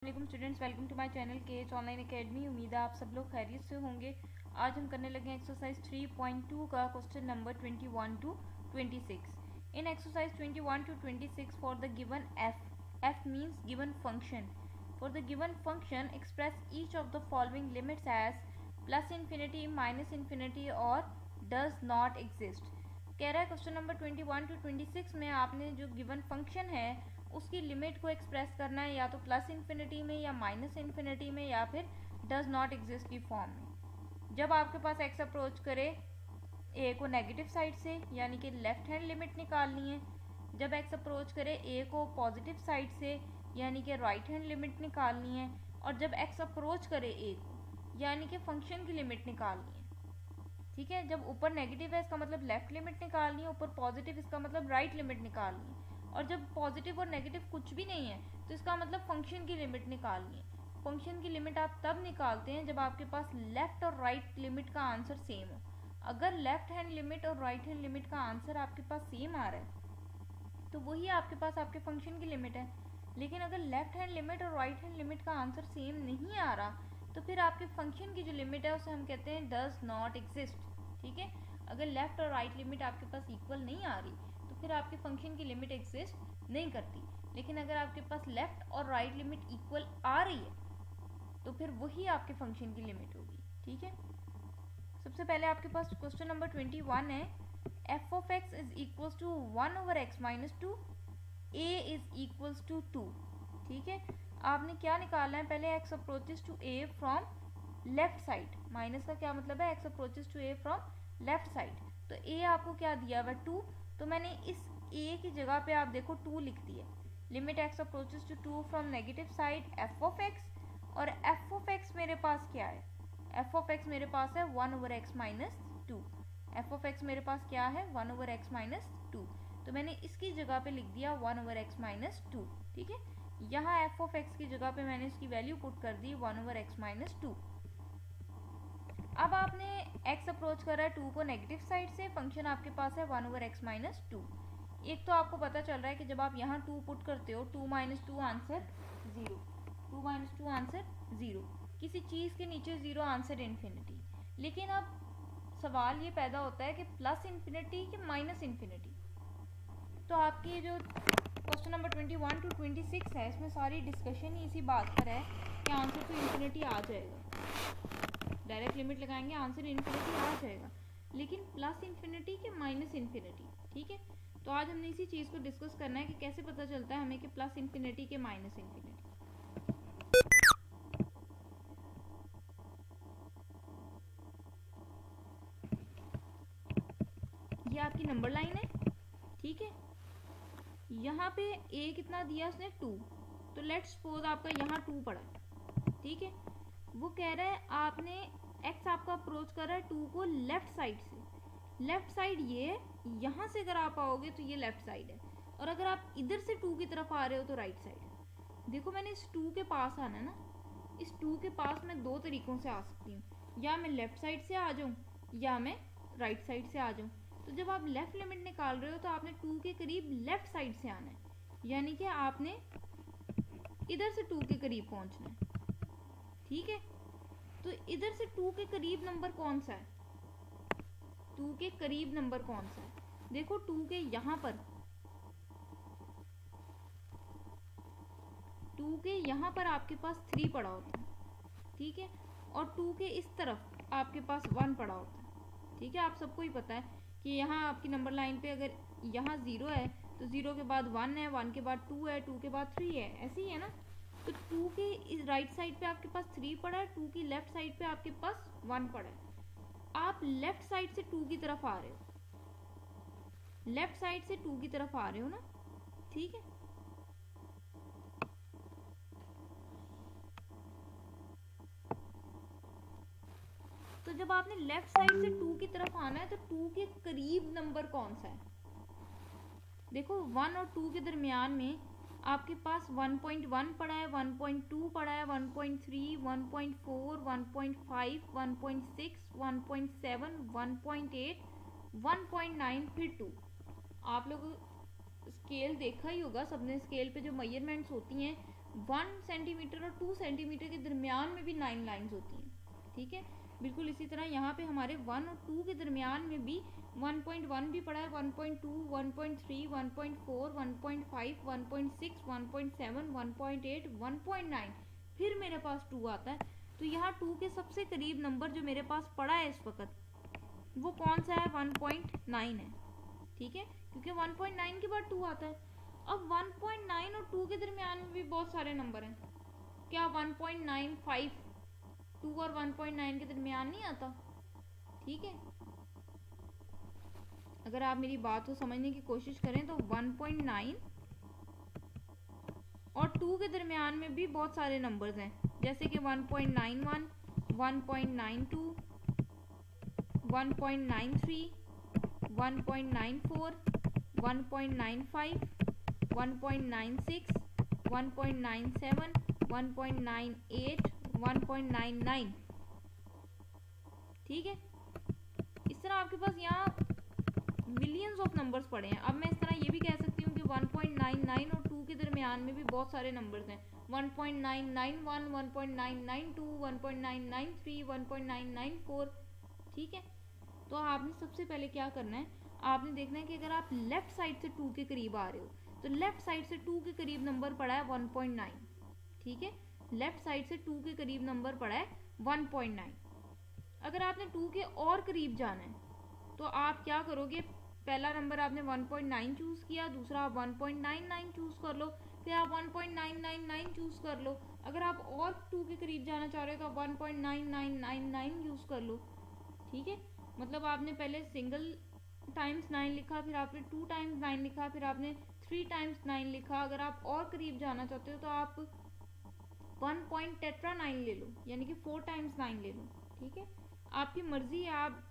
वालेकुम students, welcome to my channel के online academy. उम्मीद है आप सब लोग खैरियत से होंगे। आज हम करने लगे एक्सरसाइज 3.2 का question number 21 to 26। In exercise 21 to 26 for the given F means given function. For the given function express each of the following limits as plus infinity, minus infinity और डज नॉट एग्जिस्ट। कह रहा है question number 21 to 26 में आपने जो given function है उसकी limit को एक्सप्रेस करना है, या तो प्लस इन्फिनिटी में या माइनस इन्फिनिटी में या फिर डज नॉट एग्जिस्ट की फॉर्म में। जब आपके पास एक्स अप्रोच करे ए को नेगेटिव साइड से यानी कि लेफ्ट हैंड लिमिट निकालनी है। जब एक्स अप्रोच करे ए को पॉजिटिव साइड से यानी कि राइट हैंड लिमिट निकालनी है। और जब एक्स अप्रोच करे ए को यानी कि फंक्शन की लिमिट निकालनी है। ठीक है, जब ऊपर नेगेटिव है इसका मतलब लेफ्ट लिमिट निकालनी है, ऊपर पॉजिटिव इसका मतलब राइट लिमिट निकालनी है। और जब पॉजिटिव और नेगेटिव कुछ भी नहीं है तो इसका मतलब फंक्शन की लिमिट निकालनी है। फंक्शन की लिमिट आप तब निकालते हैं जब आपके पास लेफ्ट और राइट लिमिट का आंसर सेम हो। अगर लेफ्ट हैंड लिमिट और राइट हैंड लिमिट का आंसर आपके पास सेम आ रहा है तो वही आपके पास आपके फंक्शन की लिमिट है। लेकिन अगर लेफ्ट हैंड लिमिट और राइट हैंड लिमिट का आंसर सेम नहीं आ रहा तो फिर आपके फंक्शन की जो लिमिट है उसे हम कहते हैं डज नॉट एग्जिस्ट। ठीक है, अगर लेफ्ट और राइट लिमिट आपके पास इक्वल नहीं आ रही तो फिर आपके फंक्शन की लिमिट एग्जिस्ट नहीं करती। लेकिन अगर आपके पास लेफ्ट और राइट लिमिट इक्वल आ रही है तो फिर वही आपके फंक्शन की लिमिट होगी। ठीक है, सबसे पहले आपके पास क्वेश्चन नंबर 21 है, F of x is equals to 1 over X minus 2, A is equals to 2। ठीक है, आपने क्या निकालना है, पहले X approaches to A from left side. Minus का क्या मतलब है, X approaches to A from left side. तो ए आपको क्या दिया हुआ 2, तो मैंने इस ए की जगह पे आप देखो 2 लिख दिया। Limit X approaches to 2 from negative side F of X, और एफ ऑफ एक्स मेरे पास क्या है, एफ ऑफ एक्स मेरे पास है 1 over X minus 2। F of X मेरे पास क्या है 1 ओवर एक्स माइनस 2, तो मैंने इसकी जगह पे लिख दिया 1 ओवर एक्स माइनस 2। ठीक है, यहाँ एफ ऑफ एक्स की जगह पे मैंने इसकी वैल्यू पुट कर दी 1 ओवर एक्स माइनस 2। अब आपने x अप्रोच करा है 2 को नेगेटिव साइड से, फंक्शन आपके पास है 1 ओवर एक्स माइनस 2। एक तो आपको पता चल रहा है कि जब आप यहाँ 2 पुट करते हो 2 माइनस 2 आंसर 0, 2 माइनस 2 आंसर 0। किसी चीज़ के नीचे 0 आंसर इन्फिनिटी। लेकिन अब सवाल ये पैदा होता है कि प्लस इन्फिनिटी कि माइनस इन्फिनिटी। तो आपकी जो क्वेश्चन नंबर 21 टू 26 है इसमें सारी डिस्कशन ही इसी बात पर है कि आंसर तो इन्फिनिटी आ जाएगा। डायरेक्ट लिमिट लगाएंगे आंसर इन्फिनिटी आ जाएगा, लेकिन प्लस इन्फिनिटी कि माइनस इन्फिनिटी। ठीक है, तो आज हमने इसी चीज़ को डिस्कस करना है कि कैसे पता चलता है हमें कि प्लस इन्फिनिटी के माइनस इन्फिनिटी। ये आपकी नंबर लाइन है। ठीक है, यहाँ पे ए कितना दिया उसने 2, तो लेट्स सपोज आपका यहाँ 2 पड़ा। ठीक है, वो कह रहा है आपने एक्स आपका अप्रोच कर रहा है 2 को लेफ्ट साइड से। लेफ्ट साइड ये यहाँ से अगर आप आओगे तो ये लेफ्ट साइड है, और अगर आप इधर से 2 की तरफ आ रहे हो तो राइट साइड है। देखो मैंने इस 2 के पास आना है ना, इस 2 के पास मैं 2 तरीकों से आ सकती हूँ, या मैं लेफ्ट साइड से आ जाऊँ या मैं राइट साइड से आ जाऊँ। तो जब आप लेफ्ट लिमिट निकाल रहे हो तो आपने 2 के करीब लेफ्ट साइड से आना है, यानी कि आपने इधर से 2 के करीब पहुंचना है। ठीक है, तो इधर से 2 के करीब नंबर कौन सा है, 2 के करीब नंबर कौन सा है, देखो 2 के यहाँ पर, 2 के यहाँ पर आपके पास 3 पड़ा होता है। ठीक है, और 2 के इस तरफ आपके पास 1 पड़ा होता है। ठीक है, आप सबको ही पता है कि यहाँ आपकी नंबर लाइन पे अगर यहाँ 0 है तो 0 के बाद 1 है, 1 के बाद 2 है, 2 के बाद 3 है, ऐसे ही है ना। तो 2 के इस राइट साइड पे आपके पास 3 पड़ा है, 2 की लेफ्ट साइड पे आपके पास 1 पड़ा है। आप लेफ्ट साइड से 2 की तरफ आ रहे हो, लेफ्ट साइड से 2 की तरफ आ रहे हो ना। ठीक है, तो जब आपने लेफ्ट साइड से 2 की तरफ आना है तो 2 के करीब नंबर कौन सा है, देखो 1 और 2 के दरमियान में आपके पास 1.1 पड़ा है, 1.2 पड़ा है, 1.3, 1.4, 1.5, 1.6, 1.7, 1.8, 1.9 फिर 2। आप लोग स्केल देखा ही होगा सबने, स्केल पे जो मेजरमेंट्स होती हैं 1 सेंटीमीटर और 2 सेंटीमीटर के दरमियान में भी 9 लाइंस होती हैं, ठीक है। बिल्कुल इसी तरह यहाँ पे हमारे 1 और 2 के दरमियान में भी 1.1 भी पड़ा है, 1.2, 1.3, 1.4, 1.5, 1.6, 1.7, 1.8, 1.9, फिर मेरे पास 2 आता है। तो यहाँ 2 के सबसे करीब नंबर जो मेरे पास पड़ा है इस वक्त वो कौन सा है, 1.9 है, ठीक है, क्योंकि 1.9 के बाद 2 आता है। अब 1.9 और 2 के दरमियान में भी बहुत सारे नंबर हैं, क्या 1.95 2 और 1.9 के दरमियान नहीं आता, ठीक है। अगर आप मेरी बात को समझने की कोशिश करें तो 1.9 और 2 के दरमियान में भी बहुत सारे नंबर्स हैं, जैसे कि 1.91, 1.92, 1.93, 1.94, 1.95, 1.96, 1.97, 1.98, 1.99, ठीक है। इस तरह आपके पास यहाँ मिलियंस ऑफ नंबर्स पड़े हैं। अब मैं इस तरह ये भी कह सकती हूँ कि 1.99 और 2 के दरमियान में भी बहुत सारे नंबर्स हैं, 1.991, 1.992, 1.993, 1.994, ठीक है। तो आपने सबसे पहले क्या करना है, आपने देखना है कि अगर आप लेफ्ट साइड से 2 के करीब आ रहे हो तो लेफ्ट साइड से 2 के करीब नंबर पड़ा है 1.9, ठीक है। लेफ्ट साइड से 2 के करीब नंबर पड़ा है 1.9। अगर आपने 2 के और करीब जाना है तो आप क्या करोगे, पहला नंबर आपने 1.9 चूज किया, दूसरा आप 1.99 चूज कर लो, फिर आप 1.999 चूज कर लो। अगर आप और 2 के करीब जाना चाह रहे हो तो आप 1.9999 यूज कर लो, ठीक है। मतलब आपने पहले सिंगल टाइम्स 9 लिखा, फिर आपने 2 टाइम्स 9 लिखा, फिर आपने 3 टाइम्स 9 लिखा। अगर आप और करीब जाना चाहते हो तो आप 1.9 ले लो, यानी कि 4 टाइम्स 9 ले लो, ठीक है। आपकी मर्जी है, आप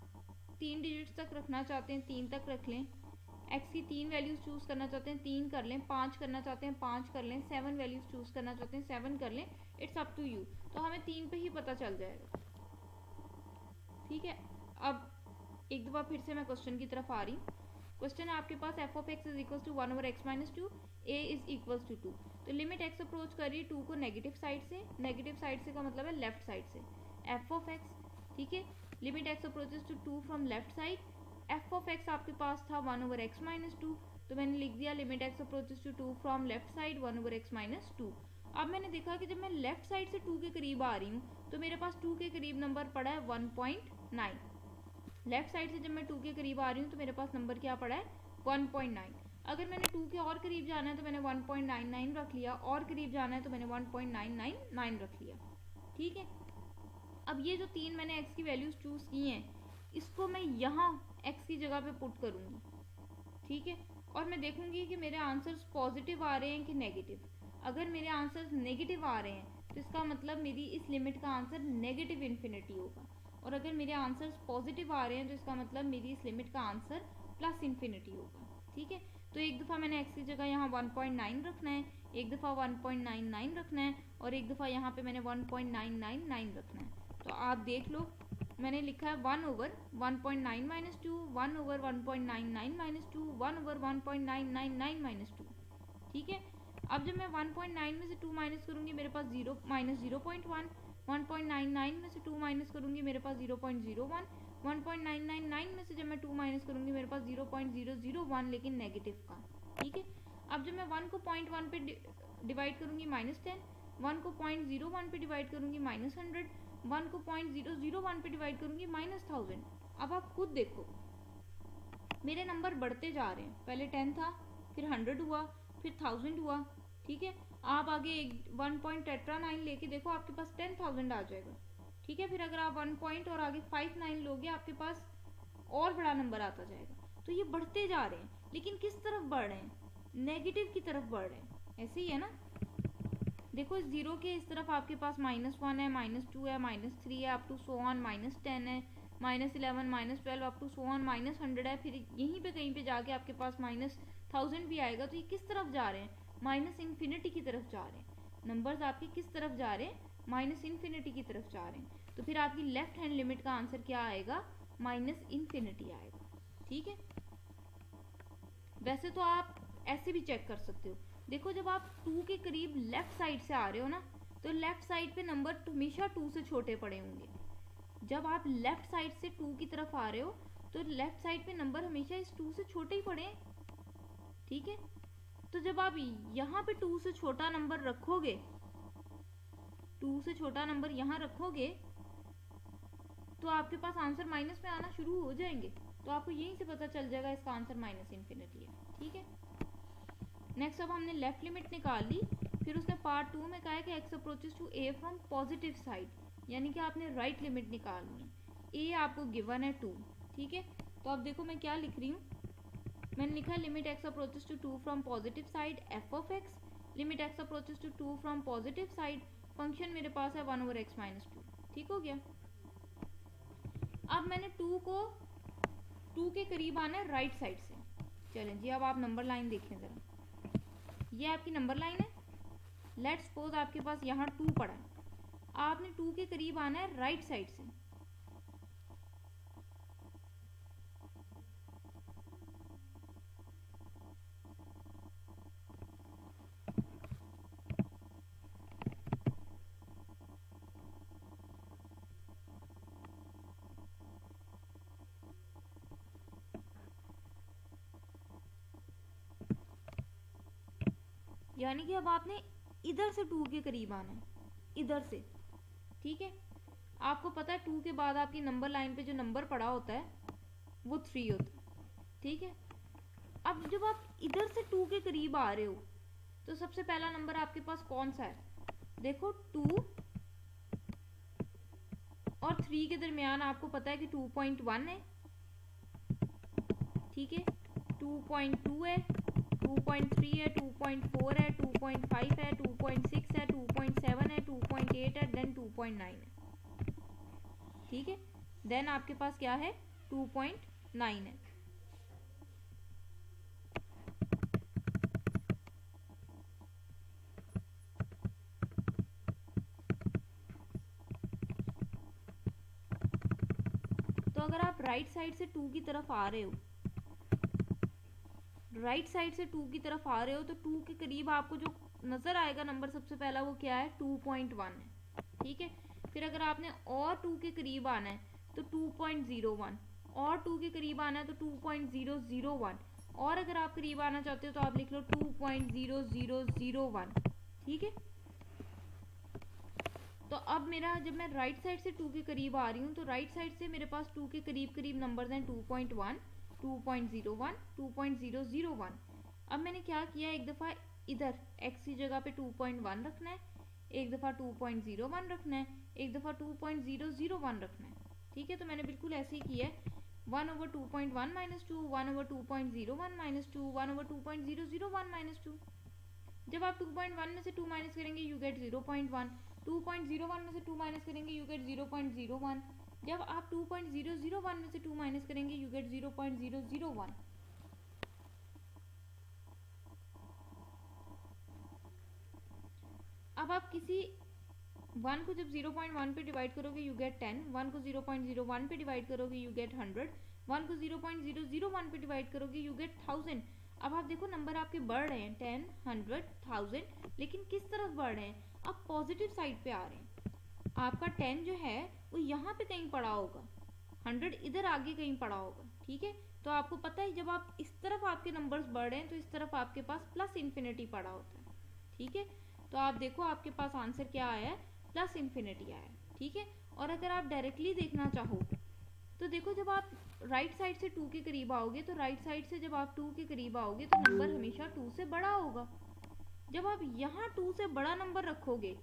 3 डिजिट्स तक रखना चाहते हैं 3 तक रख लें, एक्स की 3 वैल्यूज चूज करना चाहते हैं 3 कर लें, 5 करना चाहते हैं 5 कर लें, 7 वैल्यूज चूज करना चाहते हैं 7 कर लें, इट्स अप टू यू। तो हमें 3 पे ही पता चल जाएगा, ठीक है। अब एक दफा फिर से मैं क्वेश्चन की तरफ आ रही हूँ। क्वेश्चन है आपके पास f of x is equal to 1 over x minus 2, a is equal to 2। तो लिमिट x अप्रोच कर रही है 2 को नेगेटिव साइड से, नेगेटिव साइड से का मतलब है लेफ्ट साइड से, f of x, ठीक है। Limit x approaches to 2 from left side, f of x आपके पास था 1 ओवर x माइनस 2, तो मैंने लिख दिया limit x approaches to 2 from left side 1 over x minus 2। अब मैंने देखा कि जब मैं लेफ्ट साइड से 2 के करीब आ रही हूँ तो मेरे पास 2 के करीब नंबर पड़ा है 1.9। लेफ्ट साइड से जब मैं 2 के करीब आ रही हूँ तो मेरे पास नंबर क्या पड़ा है 1.9। अगर मैंने 2 के और करीब जाना है तो मैंने 1.99 रख लिया, और करीब जाना है तो मैंने 1.999 रख लिया, ठीक है। अब ये जो 3 मैंने x की वैल्यूज चूज की हैं इसको मैं यहाँ x की जगह पे पुट करूंगी, ठीक है। और मैं देखूंगी कि मेरे आंसर्स पॉजिटिव आ रहे हैं कि नेगेटिव। अगर मेरे आंसर्स नेगेटिव आ रहे हैं तो इसका मतलब मेरी इस लिमिट का आंसर नेगेटिव इन्फिनिटी होगा, और अगर मेरे आंसर्स पॉजिटिव आ रहे हैं तो इसका मतलब मेरी इस लिमिट का आंसर प्लस इन्फिनिटी होगा, ठीक है। तो एक दफ़ा मैंने x की जगह यहाँ 1.9 रखना है, एक दफ़ा 1.99 रखना है, और एक दफ़ा यहाँ पे मैंने 1.999 रखना है। तो आप देख लो मैंने लिखा है 1 over 1.9 minus 2, 1 over 1.99 minus 2, 1 over 1.999 minus 2, ठीक है। अब जब मैं 1.9 में से 2 माइनस करूँगी मेरे पास 0 माइनस 0.1, 1.99 में से 2 माइनस करूँगी मेरे पास 0.01, 1.999 में से जब मैं 2 माइनस करूँगी मेरे पास 0.001, लेकिन नेगेटिव का, ठीक है। अब जब मैं 1 को 0.1 पे डिवाइड करूँगी -10, 1 को 0.01 पे डिवाइड करूँगी -100, 1 को 0.001 पे डिवाइड करूँगी -1000। अब आप खुद देखो मेरे नंबर बढ़ते जा रहे हैं, पहले 10 था, फिर 100 हुआ, फिर 1000 हुआ, ठीक है। आप आगे 1.9 लेके देखो आपके पास 10,000 आ जाएगा, ठीक है। फिर अगर आप 1 पॉइंट और आगे 59 लोगे आपके पास और बड़ा नंबर आता जाएगा। तो ये बढ़ते जा रहे हैं, लेकिन किस तरफ बढ़ रहे हैं, नेगेटिव की तरफ बढ़ रहे हैं, ऐसे ही है ना। देखो इस 0 के इस तरफ आपके पास -1 है, -2 है, -3 है, अप टू सो ऑन -10 है, -11, -12 अप टू सो ऑन -100 है, फिर यहीं पे कहीं पे जाके आपके पास -1000 भी आएगा। तो ये किस तरफ जा रहे हैं, माइनस इन्फिनिटी की तरफ जा रहे हैं। नंबर्स आपके किस तरफ जा रहे हैं, माइनस इन्फिनिटी की तरफ जा रहे हैं। तो फिर आपकी लेफ्ट हैंड लिमिट का आंसर क्या आएगा, माइनस इन्फिनिटी आएगा, ठीक है। वैसे तो आप ऐसे भी चेक कर सकते हो, देखो जब आप 2 के करीब लेफ्ट साइड से आ रहे हो ना, तो लेफ्ट साइड पे नंबर हमेशा 2 से छोटे पड़े होंगे। जब आप लेफ्ट साइड से 2 की तरफ आ रहे हो तो लेफ्ट साइड पे नंबर हमेशा इस 2 से छोटे ही पड़े हैं, ठीक है। तो जब आप यहाँ पे 2 से छोटा नंबर रखोगे, 2 से छोटा नंबर यहाँ रखोगे, तो आपके पास आंसर माइनस में आना शुरू हो जाएंगे। तो आपको यहीं से पता चल जाएगा इसका आंसर माइनस इन्फिनिटी है, ठीक है। नेक्स्ट अब हमने लेफ्ट लिमिट निकाल ली, फिर उसने पार्ट 2 में कहा है कि x approaches to a from positive side, यानी कि आपने राइट लिमिट निकालनी है। a आपको गिवन है 2, ठीक है। तो अब देखो मैं क्या लिख रही हूँ, मैंने लिखा है limit x approaches to 2 from positive side f of x, limit x approaches to 2 from positive side, function मेरे पास है 1/x माइनस 2, ठीक हो गया। अब मैंने 2 को 2 के करीब आना है राइट साइड से। चलें जी, अब आप नंबर लाइन देखें ज़रा, ये आपकी नंबर लाइन है। लेट्स सपोज आपके पास यहाँ 2 पड़ा है, आपने 2 के करीब आना है राइट साइड से। यानी कि अब आपने इधर से 2 के करीब आना है, इधर से, ठीक है। आपको पता है 2 के बाद आपकी नंबर लाइन पे जो नंबर पड़ा होता है वो 3 होता है, ठीक है। अब जब आप इधर से 2 के करीब आ रहे हो तो सबसे पहला नंबर आपके पास कौन सा है, देखो 2 और 3 के दरमियान आपको पता है कि 2.1 है, ठीक है। 2.2 है, 2.3 है, 2.4 है, 2.5 है, 2.6 है, 2.7 है, 2.8 है, देन 2.9 है, ठीक है। देन आपके पास क्या है, 2.9 है। तो अगर आप राइट साइड से 2 की तरफ आ रहे हो, राइट साइड से 2 की तरफ आ रहे हो, तो 2 के करीब आपको जो नजर आएगा नंबर सबसे पहला वो क्या है, 2.1 है, ठीक है। फिर अगर आपने और 2 के करीब आना है तो 2.01, और 2 के करीब आना है तो 2.001, और अगर आप करीब आना चाहते हो तो आप लिख लो 2.0001, ठीक है। तो अब मेरा जब मैं राइट साइड से 2 के करीब आ रही हूँ तो राइट साइड से मेरे पास 2 के करीब करीब नंबर हैं 2.1, 2.01, 2.001। अब मैंने क्या किया, एक दफ़ा इधर x की जगह पे 2.1 रखना है, एक दफ़ा 2.01 रखना है, एक दफ़ा 2.001 रखना है, ठीक है। तो मैंने बिल्कुल ऐसे ही किया है, 1/2.1 माइनस 2, 1/2.01 माइनस 2, 1/2.001 माइनस 2। जब आप 2.1 में से 2 माइनस करेंगे यू गेट 0.1, 2.01 में से 2 माइनस करेंगे यू गेट 0.01, जब आप 2.001 में से 2 माइनस करेंगे यू गेट 0.001। अब आप किसी 1 को जब 0.1 पे डिवाइड करोगे यू गेट 10, 1 को 0.01 पे डिवाइड करोगे यू गेट 100, 1 को 0.001 पे डिवाइड करोगे यू गेट 1000। अब आप देखो नंबर आपके बढ़ रहे हैं 10, 100, 1000, लेकिन किस तरफ बढ़ रहे हैं, आप पॉजिटिव साइड पे आ रहे हैं। आपका 10 जो है वो यहाँ पे कहीं पड़ा होगा, 100 इधर आगे कहीं पड़ा होगा, ठीक है। तो आपको पता है जब आप इस तरफ आपके नंबर्स बढ़ रहे हैं तो इस तरफ आपके पास प्लस इन्फिनिटी पड़ा होता है, ठीक है। तो आप देखो आपके पास आंसर क्या आया है, प्लस इन्फिनिटी आया है, ठीक है। और अगर आप डायरेक्टली देखना चाहो तो देखो जब आप राइट साइड से 2 के करीब आओगे तो राइट साइड से जब आप 2 के करीब आओगे तो नंबर हमेशा 2 से बड़ा होगा। जब आप यहाँ 2 से बड़ा नंबर रखोगे,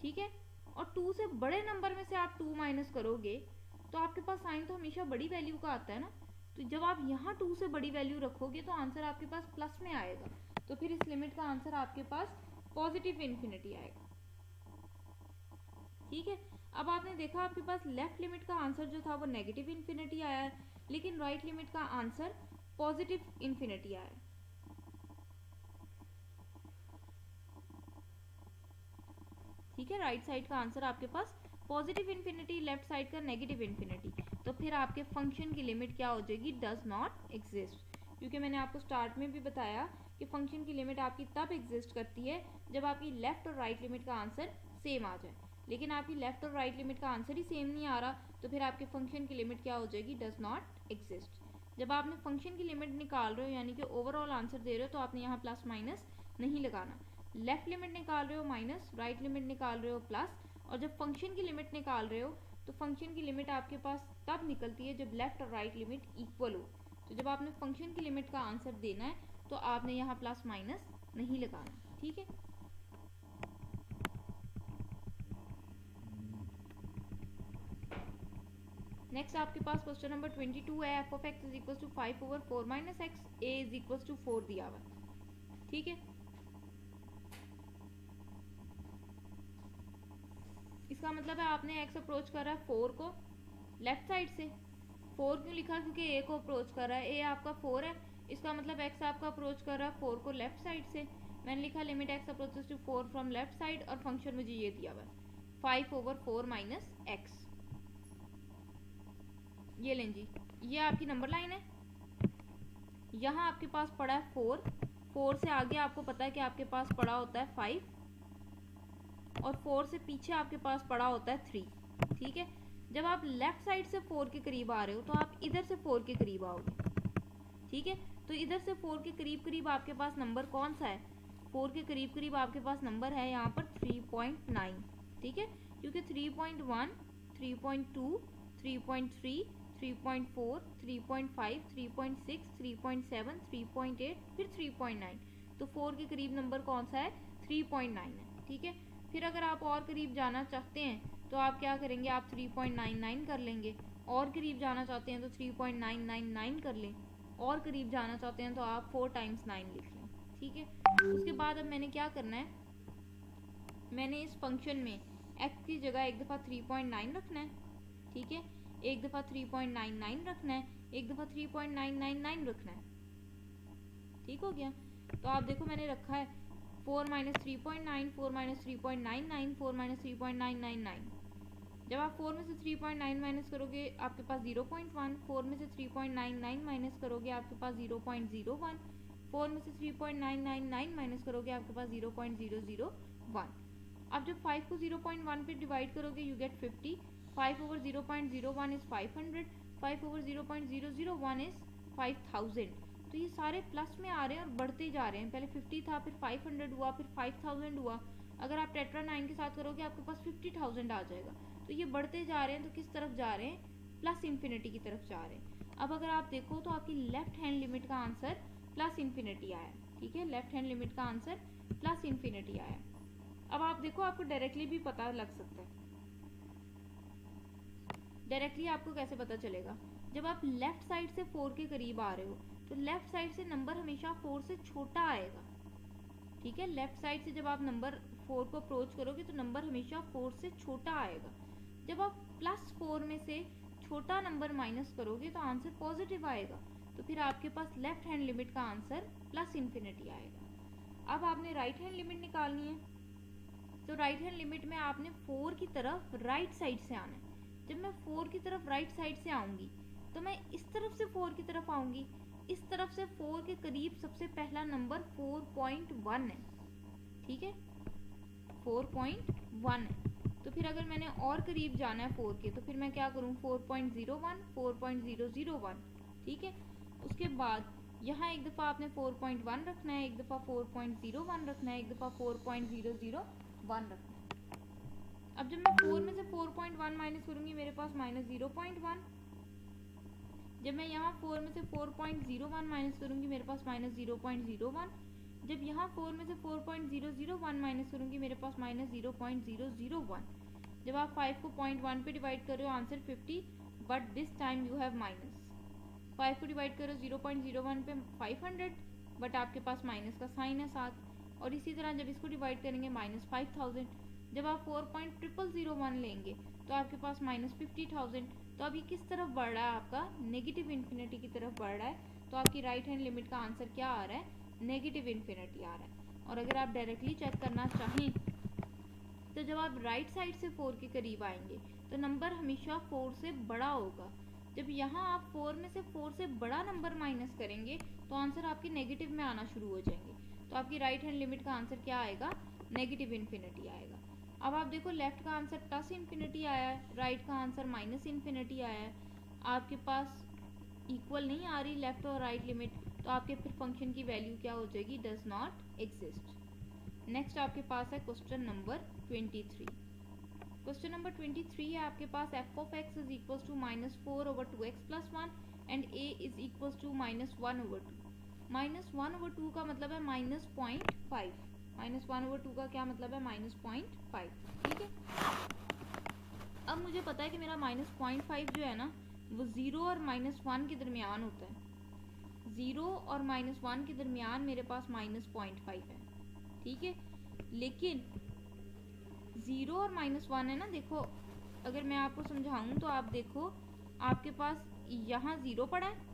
ठीक है, और 2 से बड़े नंबर में से आप 2 माइनस करोगे तो आपके पास साइन तो हमेशा बड़ी वैल्यू का आता है ना। तो जब आप यहाँ 2 से बड़ी वैल्यू रखोगे तो आंसर आपके पास प्लस में आएगा, तो फिर इस लिमिट का आंसर आपके पास पॉजिटिव इन्फिनिटी आएगा, ठीक है। अब आपने देखा आपके पास लेफ्ट लिमिट का आंसर जो था वो नेगेटिव इन्फिनिटी आया है, लेकिन राइट लिमिट का आंसर पॉजिटिव इन्फिनिटी आया है, ठीक है। राइट साइड का आंसर आपके पास पॉजिटिव इन्फिनिटी, लेफ्ट साइड का नेगेटिव इन्फिनिटी। तो फिर आपके फंक्शन की लिमिट क्या हो जाएगी, डज नॉट एग्जिस्ट, क्योंकि मैंने आपको स्टार्ट में भी बताया कि कि फंक्शन की लिमिट आपकी तब एग्जिस्ट करती है जब आपकी लेफ्ट और राइट लिमिट का आंसर सेम आ जाए। लेकिन आपकी लेफ्ट और राइट लिमिट का आंसर ही सेम नहीं आ रहा, तो फिर आपके फंक्शन की लिमिट क्या हो जाएगी, डज नॉट एग्जिस्ट। जब आपने फंक्शन की लिमिट निकाल रहे हो यानी कि ओवरऑल आंसर दे रहे हो, तो आपने यहाँ प्लस माइनस नहीं लगाना। लेफ्ट लिमिट निकाल रहे हो माइनस, राइट लिमिट निकाल रहे हो प्लस, और जब फंक्शन की लिमिट निकाल रहे हो तो फंक्शन की लिमिट आपके पास तब निकलती है जब लेफ्ट और राइट लिमिट इक्वल हो। तो जब आपने फंक्शन की लिमिट का आंसर देना है तो आपने यहाँ प्लस माइनस नहीं लगाना, ठीक है। नेक्स्ट आपके पास क्वेश्चन नंबर 22 है। F of x is equal to 5/4 minus X, A is equal to 4 दिया हुआ, ठीक है। इसका मतलब है आपने एक्स अप्रोच कर रहा है 4 को लेफ्ट साइड से। 4 क्यों लिखा, क्योंकि ए को अप्रोच कर रहा है, ए आपका 4 है, इसका मतलब एक्स आपका अप्रोच कर रहा है 4 को लेफ्ट साइड से। मैंने लिखा limit X approaches to 4 from left side, और फंक्शन मुझे ये दिया हुआ 5/4 माइनस एक्स। ये लें जी, ये आपकी नंबर लाइन है। यहाँ आपके पास पड़ा है 4 से आगे आपको पता है कि आपके पास पड़ा होता है 5, और 4 से पीछे आपके पास पड़ा होता है 3, ठीक है। जब आप लेफ्ट साइड से 4 के करीब आ रहे हो तो आप इधर से 4 के करीब आओगे, ठीक है। तो इधर से 4 के करीब करीब आपके पास नंबर कौन सा है, 4 के करीब करीब आपके पास नंबर है यहाँ पर 3.9, ठीक है। क्योंकि 3.1, 3.2, 3.3, 3.4, 3.5, 3.6, 3.7, 3.8, फिर 3.9, तो 4 के करीब नंबर कौन सा है, 3.9 है, ठीक है। फिर अगर आप और करीब जाना चाहते हैं तो आप क्या करेंगे, आप 3.99 कर लेंगे। और करीब जाना चाहते हैं तो 3.999 कर लें। और करीब जाना चाहते हैं तो आप 4 टाइम्स 9 लिख लें, ठीक है। उसके बाद अब मैंने क्या करना है, मैंने इस फंक्शन में x की जगह एक दफ़ा 3.9 रखना है, ठीक है। एक दफ़ा 3.99 रखना है, एक दफ़ा 3.999 रखना है, ठीक हो गया। तो आप देखो मैंने रखा है 4 माइनस 3.9, 4 माइनस 3.99, 4 माइनस 3.999। जब आप 4 में से 3.9 माइनस करोगे आपके पास 0.1, 4 में से 3.99 माइनस करोगे आपके पास 0.01, 4 में से 3.999 माइनस करोगे आपके पास 0.001। अब जब 5 को 0.1 पे डिवाइड करोगे यू गेट 50, 5/0.01 इज 500, 5/0.001 इज 5000। तो ये सारे प्लस में आ रहे हैं और बढ़ते जा रहे हैं, पहले 50 था, फिर 500 हुआ, फिर 5000 हुआ। अगर आप टेट्रा 9 के साथ करोगे आपके पास 50,000 आ जाएगा। तो ये बढ़ते जा रहे हैं, तो किस तरफ जा रहे हैं, प्लस इन्फिनिटी की तरफ जा रहे हैं। अब अगर आप देखो तो आपकी लेफ्ट हैंड लिमिट का आंसर प्लस इन्फिनिटी आया, ठीक है। लेफ्ट हैंड लिमिट का आंसर प्लस इन्फिनिटी आया। अब आप देखो आपको डायरेक्टली भी पता लग सकता है। डायरेक्टली आपको कैसे पता चलेगा, जब आप लेफ्ट साइड से 4 के करीब आ रहे हो तो लेफ्ट साइड से नंबर हमेशा 4 से छोटा आएगा, ठीक है। लेफ्ट साइड से जब आप नंबर 4 को अप्रोच करोगे तो नंबर हमेशा 4 से छोटा आएगा। जब आप +4 में से छोटा नंबर माइनस करोगे तो आंसर पॉजिटिव आएगा, तो फिर आपके पास लेफ्ट हैंड लिमिट का आंसर प्लस इन्फिनिटी आएगा। अब आपने राइट हैंड लिमिट निकालनी है, तो राइट हैंड लिमिट में आपने 4 की तरफ राइट साइड से आना है। जब मैं 4 की तरफ राइट साइड से आऊंगी तो मैं इस तरफ से 4 की तरफ आऊंगी, इस तरफ से 4 के करीब सबसे पहला नंबर 4.1 है, ठीक है, 4.1 है। तो फिर अगर मैंने और करीब जाना है 4 के तो फिर मैं क्या करूँ, 4.01, 4.001, ठीक है। उसके बाद यहाँ एक दफ़ा आपने 4.1 रखना है, एक दफ़ा 4.01 रखना है, एक दफ़ा 4.001 रखना है। अब जब मैं 4 में से 4.1 माइनस करूँगी मेरे पास -0.1। जब मैं यहाँ 4 में से 4.01 माइनस करूँगी मेरे पास -0.01। जब यहाँ 4 में से 4.001 माइनस करूँगी मेरे पास -0.001। जब आप 5 को 0.1 पे डिवाइड कर रहे हो answer 50, but this time you have minus. 5 को डिवाइड करो 0.01 पे 500, बट आपके पास माइनस का साइन है साथ। और इसी तरह जब इसको डिवाइड करेंगे -5000। जब आप 4.001 लेंगे तो आपके पास -50,000। तो अब ये किस तरफ बढ़ रहा है, आपका नेगेटिव इन्फिनिटी की तरफ बढ़ रहा है। तो आपकी राइट हैंड लिमिट का आंसर क्या आ रहा है, नेगेटिव इन्फिनिटी आ रहा है। और अगर आप डायरेक्टली चेक करना चाहें तो जब आप राइट साइड से 4 के करीब आएंगे तो नंबर हमेशा 4 से बड़ा होगा। जब यहाँ आप 4 में से 4 से बड़ा नंबर माइनस करेंगे तो आंसर आपके नेगेटिव में आना शुरू हो जाएंगे। तो आपकी राइट हैंड लिमिट का आंसर क्या आएगा, नेगेटिव इन्फिनिटी आएगा। अब आप देखो लेफ्ट का आंसर प्लस इन्फिनिटी आया है, राइट का आंसर माइनस इन्फिनिटी आया है। आपके पास इक्वल नहीं आ रही लेफ्ट और राइट लिमिट, तो आपके फिर फंक्शन की वैल्यू क्या हो जाएगी, डज नॉट एग्जिस्ट। नेक्स्ट आपके पास है क्वेश्चन नंबर 23। क्वेश्चन नंबर 23 है आपके पास, F of x is equal to -4/2x + 1 and A is equal to -1/2। -1/2 का मतलब है -0.5। -1/2 का क्या मतलब है, -0.5। ठीक है, अब मुझे पता है कि मेरा -0.5 जो है ना वो 0 और -1 के दरमियान होता है। 0 और -1 के दरमियान मेरे पास -0.5 है। ठीक है, लेकिन 0 और -1 है ना, देखो अगर मैं आपको समझाऊं तो आप देखो आपके पास यहाँ 0 पड़ा है,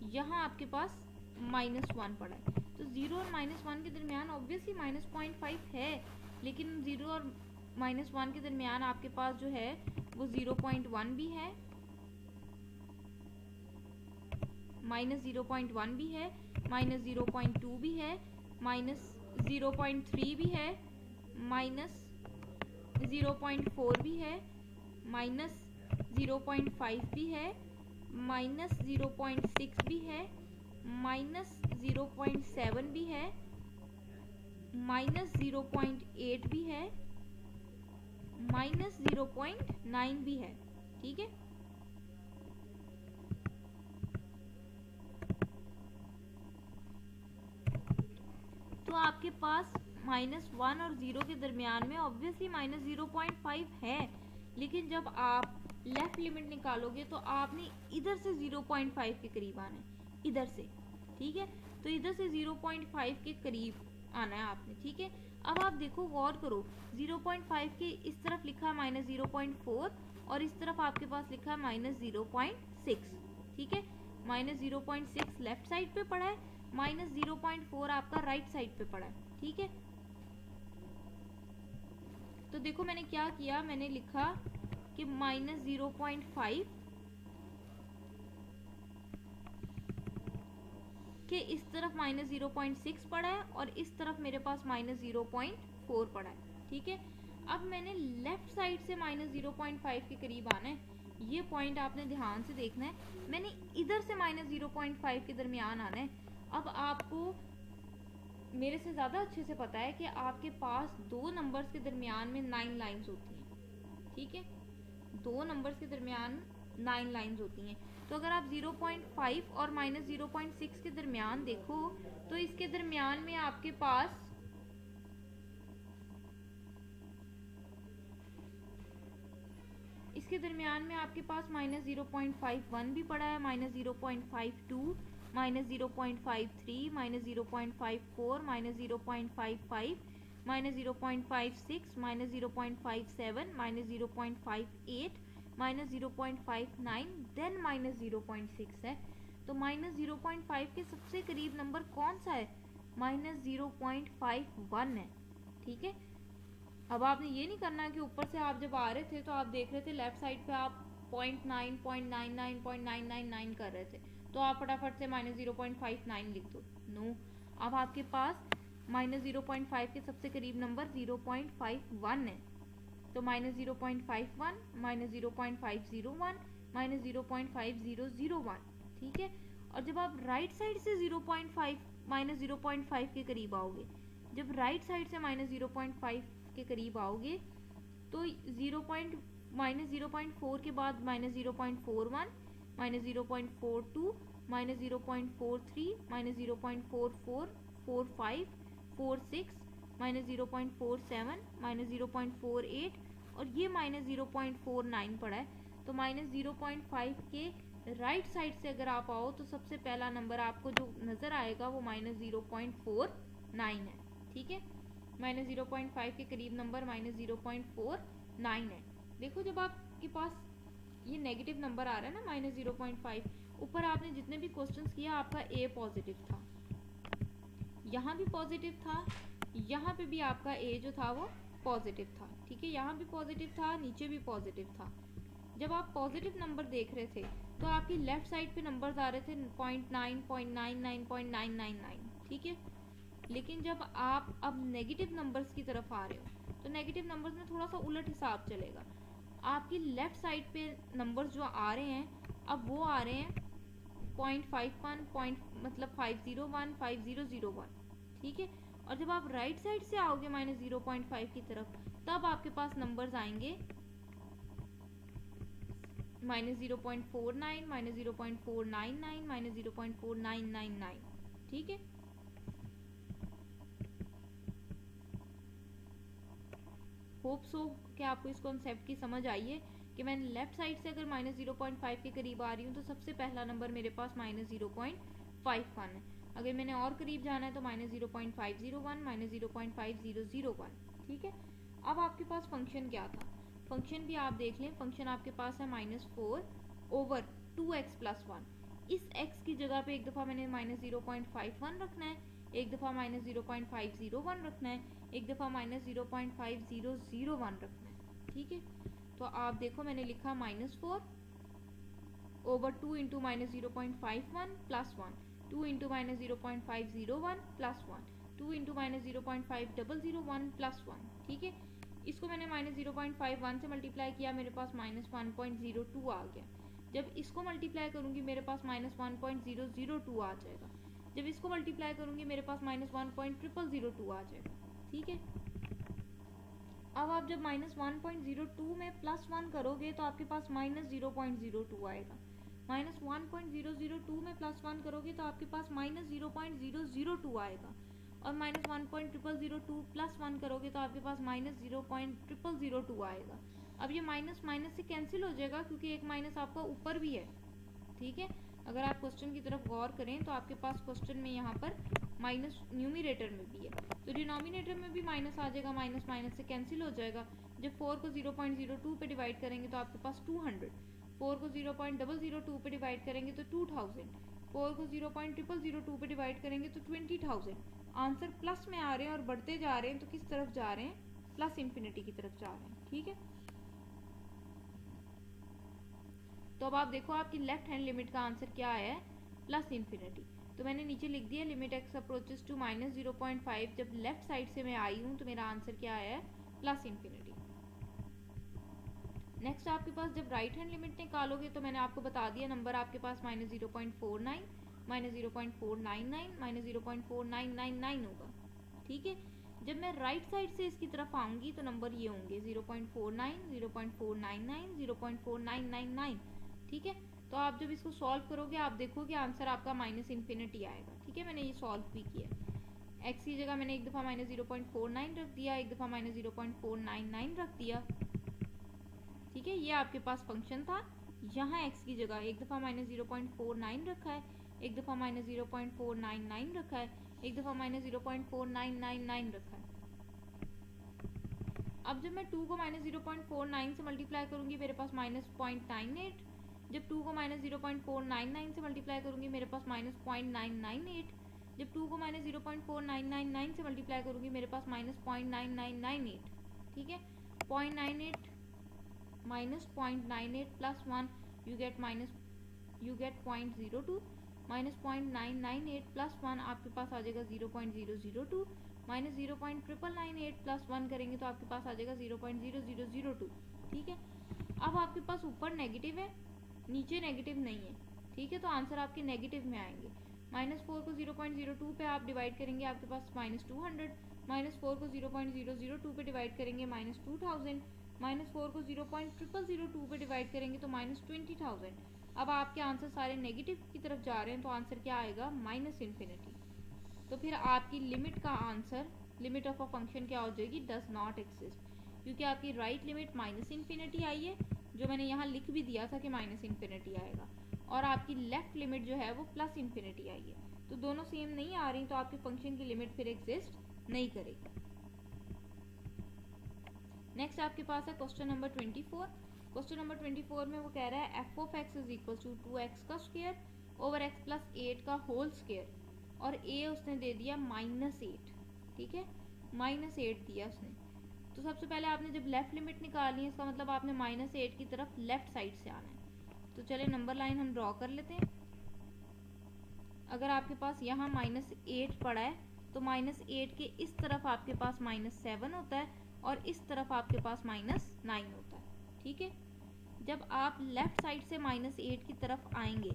यहाँ आपके पास -1 पड़ा है, तो 0 और -1 के दरमियान ऑब्वियसली -0.5 है, लेकिन 0 और -1 के दरमियान आपके पास जो है वो 0.1 भी है, -0.1 भी है, -0.2 भी है, -0.3 भी है, -0.4 भी है, -0.5 भी है, -0.6 भी है, -0.7 भी है, -0.8 भी है, -0.9 भी है। ठीक है, तो आपके पास -1 और 0 के दरमियान में ऑब्वियसली -0.5 है, लेकिन जब आप लेफ्ट लिमिट निकालोगे तो आपने इधर से 0.5 के करीब आना है, इधर से। ठीक है, तो इधर से 0.5 के करीब आना है आपने। ठीक है, अब आप देखो गौर करो, 0.5 के इस तरफ लिखा है -0.4 और इस तरफ आपके पास लिखा है -0.6। ठीक है, -0.6 लेफ्ट साइड पे पड़ा है, -0.4 आपका राइट साइड पे पड़ा है। ठीक है, तो देखो मैंने क्या किया, मैंने लिखा कि -0.5 के इस तरफ -0.6 पड़ा है और इस तरफ मेरे पास -0.4 पड़ा है। ठीक है, अब मैंने लेफ्ट साइड से -0.5 के करीब आना है, ये पॉइंट आपने ध्यान से देखना है। मैंने इधर से -0.5 के दरमियान आना है। अब आपको मेरे से ज़्यादा अच्छे से पता है कि आपके पास दो नंबर्स के दरमियान में 9 लाइंस होती हैं। ठीक है, दो नंबर्स के दरमियान 9 लाइंस होती हैं, तो अगर आप 0.5 और -0.6 के दरमियान देखो तो इसके दरमियान में आपके पास -0.51 भी पड़ा है, -0.52, -0.53, -0.54, -0.55, -0.56, -0.57, -0.58, -0.59, देन -0.6 है। तो -0.5 के सबसे करीब नंबर कौन सा है, -0.51 है। ठीक है, अब आपने ये नहीं करना कि ऊपर से आप जब आ रहे थे तो आप देख रहे थे लेफ्ट साइड पे आप 0.9, 0.99, 0.999 कर रहे थे, तो आप फटाफट से -0.59 लिख दो। नो, अब आपके पास -0.5 के सबसे करीब नंबर 0.51 है, तो -0.51, -0.501, -0.5001। ठीक है, और जब आप राइट साइड से 0.5 के करीब आओगे, जब राइट साइड से -0.5 के करीब आओगे तो -0.4 के बाद -0.41, -0.42, -0.43, -0.44, 45, 46, -0.47, -0.48 और ये -0.49 पड़ा है। तो -0.5 के राइट साइड से अगर आप आओ तो सबसे पहला नंबर आपको जो नज़र आएगा वो -0.49 है। ठीक है, -0.5 के करीब नंबर -0.49 है। देखो जब आपके पास ये नेगेटिव नंबर आ रहा है ना -0.5, ऊपर आपने जितने भी क्वेश्चंस किया आपका ए पॉजिटिव था, यहाँ भी पॉजिटिव था, यहाँ पे भी आपका ए जो था वो पॉजिटिव था। ठीक है, यहाँ भी पॉजिटिव था, नीचे भी पॉजिटिव था। जब आप पॉजिटिव नंबर देख रहे थे तो आपकी लेफ्ट साइड पे नंबर्स आ रहे थे 0.9, 0.99, 0.999। ठीक है, लेकिन जब आप अब नेगेटिव नंबर्स की तरफ आ रहे हो तो नेगेटिव नंबर्स में थोड़ा सा उलट हिसाब चलेगा। आपकी लेफ्ट साइड पे नंबर्स जो आ रहे हैं अब वो आ रहे हैं 0.51 मतलब 501 5001, ठीक है। और जब आप राइट साइड से आओगे -0.5 की तरफ तब आपके पास नंबर्स आएंगे -0.49 -0.499 -0.4999, ठीक है। होप सो कि आपको इस कॉन्सेप्ट की समझ आई है कि मैंने लेफ्ट साइड से अगर -0.5 के करीब आ रही हूँ तो सबसे पहला नंबर मेरे पास -0.51 है। अगर मैंने और करीब जाना है तो -0.501 -0.5001, ठीक है। अब आपके पास फंक्शन क्या था, फंक्शन भी आप देख लें। फंक्शन आपके पास है -4/2x+1। इस x की जगह पे एक दफ़ा मैंने -0.51 रखना है, एक दफ़ा -0.501 रखना है, एक दफ़ा -0.5001 रखना है, ठीक है। तो आप देखो मैंने लिखा -4/2 इंटू -0.51 +1, 2 इंटू -0.501 +1, 2 इंटू -0.5001 +1, ठीक है। इसको मैंने -0.51 से मल्टीप्लाई किया, मेरे पास -1.02 आ गया। जब इसको मल्टीप्लाई करूंगी मेरे पास -1.002 आ जाएगा। जब इसको मल्टीप्लाई करूंगी मेरे पास -1.002 आ जाएगा, ठीक है। अब आप जब -1.02 में +1 करोगे तो आपके पास -0.02 आएगा। -1.002 में +1 करोगे तो आपके पास -0.002 आएगा। और -1.002 +1 करोगे तो आपके पास -0.002 आएगा। अब ये माइनस माइनस से कैंसिल हो जाएगा क्योंकि एक माइनस आपका ऊपर भी है, ठीक है। अगर आप क्वेश्चन की तरफ गौर करें तो आपके पास क्वेश्चन में यहाँ पर माइनस न्यूमिनेटर में भी है, तो डिनोमिनेटर में भी माइनस आ जाएगा, माइनस माइनस से कैंसिल हो जाएगा। जब 4 को 0.02 पे डिवाइड करेंगे तो आपके पास 200, 4 को 0.002 पे डिवाइड करेंगे तो 2000, 4 को 0.002 पे डिवाइड करेंगे तो 20000। आंसर प्लस में आ रहे हैं और बढ़ते जा रहे हैं, तो किस तरफ जा रहे हैं, प्लस इन्फिनिटी की तरफ जा रहे हैं, ठीक है। तो अब आप देखो आपकी लेफ्ट हैंड लिमिट का आंसर क्या आया है, प्लस इन्फिनिटी। तो मैंने नीचे लिख दिया लिमिट x अप्रोचेस टू -0.5। जब लेफ्ट साइड से मैं आई हूँ तो मेरा आंसर क्या आया है, प्लस इन्फिनिटी। नेक्स्ट आपके पास जब राइट हैंड लिमिट निकालोगे तो मैंने आपको बता दिया नंबर आपके पास -0.49 -0.499 -0.4999 होगा, ठीक है। जब मैं राइट साइड से इसकी तरफ आऊंगी तो नंबर ये होंगे 0.49 0.499 0.4999, ठीक है। तो आप जब इसको सॉल्व करोगे आप देखोगे आंसर आपका माइनस इन्फिनिटी आएगा, ठीक है। मैंने ये सॉल्व भी किया। एक्स की जगह मैंने एक दफ़ा -0.49 रख दिया, एक दफ़ा -0.499 रख दिया, ठीक है। ये आपके पास फंक्शन था। यहाँ एक्स की जगह एक दफ़ा -0.49 रखा है, एक दफ़ा -0.499 रखा है, एक दफ़ा -0.4999 रखा है। अब जब मैं 2 को -0.49 से मल्टीप्लाई करूंगी मेरे पास -0.98, जब 2 को -0.499 से मल्टीप्लाई करूंगी मेरे पास -0.998, जब 2 को -0.4999 से मल्टीप्लाई करूंगी मेरे पास -0.9998, ठीक है। 0.98 -0.98 +1 you get 0.02 -0.998 +1 आपके पास आ जाएगा 0.002 -0.998 +1 करेंगे तो आपके पास आ जाएगा 0.0002, ठीक है। अब आपके पास ऊपर नेगेटिव है, नीचे नेगेटिव नहीं है, ठीक है। तो आंसर आपके नेगेटिव में आएंगे। -4 को 0.02 पे आप डिवाइड करेंगे आपके पास -200, -4 को 0.002 पे डिवाइड करेंगे -2000, -4 को 0.002 पे डिवाइड करेंगे तो -20000। अब आपके आंसर सारे नेगेटिव की तरफ जा रहे हैं तो आंसर क्या आएगा, माइनस इन्फिनिटी। तो फिर आपकी लिमिट का answer, limit of a function क्या हो जाएगी, डज नॉट एग्जिस्ट, क्योंकि आपकी राइट लिमिट माइनस इन्फिनिटी आई है, जो मैंने यहाँ लिख भी दिया था कि माइनस इन्फिनिटी आएगा, और आपकी लेफ्ट लिमिट जो है वो प्लस इन्फिनिटी आई है। तो दोनों सेम नहीं आ रही तो आपके फंक्शन की लिमिट फिर एग्जिस्ट नहीं करेगी। नेक्स्ट आपके पास है क्वेश्चन नंबर 24। क्वेश्चन नंबर 24 में वो कह रहा है f of x is equal to 2x का स्क्वायर ओवर x प्लस 8 का होल स्क्वायर, और a उसने दे दिया -8, ठीक है, -8 दिया उसने। तो सबसे पहले आपने जब लेफ्ट लिमिट निकालनी है इसका मतलब आपने -8 की तरफ लेफ्ट साइड से आना है। तो चले नंबर लाइन हम ड्रॉ कर लेते हैं। अगर आपके पास यहाँ -8 पड़ा है तो -8 के इस तरफ आपके पास -7 होता है और इस तरफ आपके पास -9 होता है। ठीक है, जब आप लेफ्ट साइड से -8 की तरफ आएंगे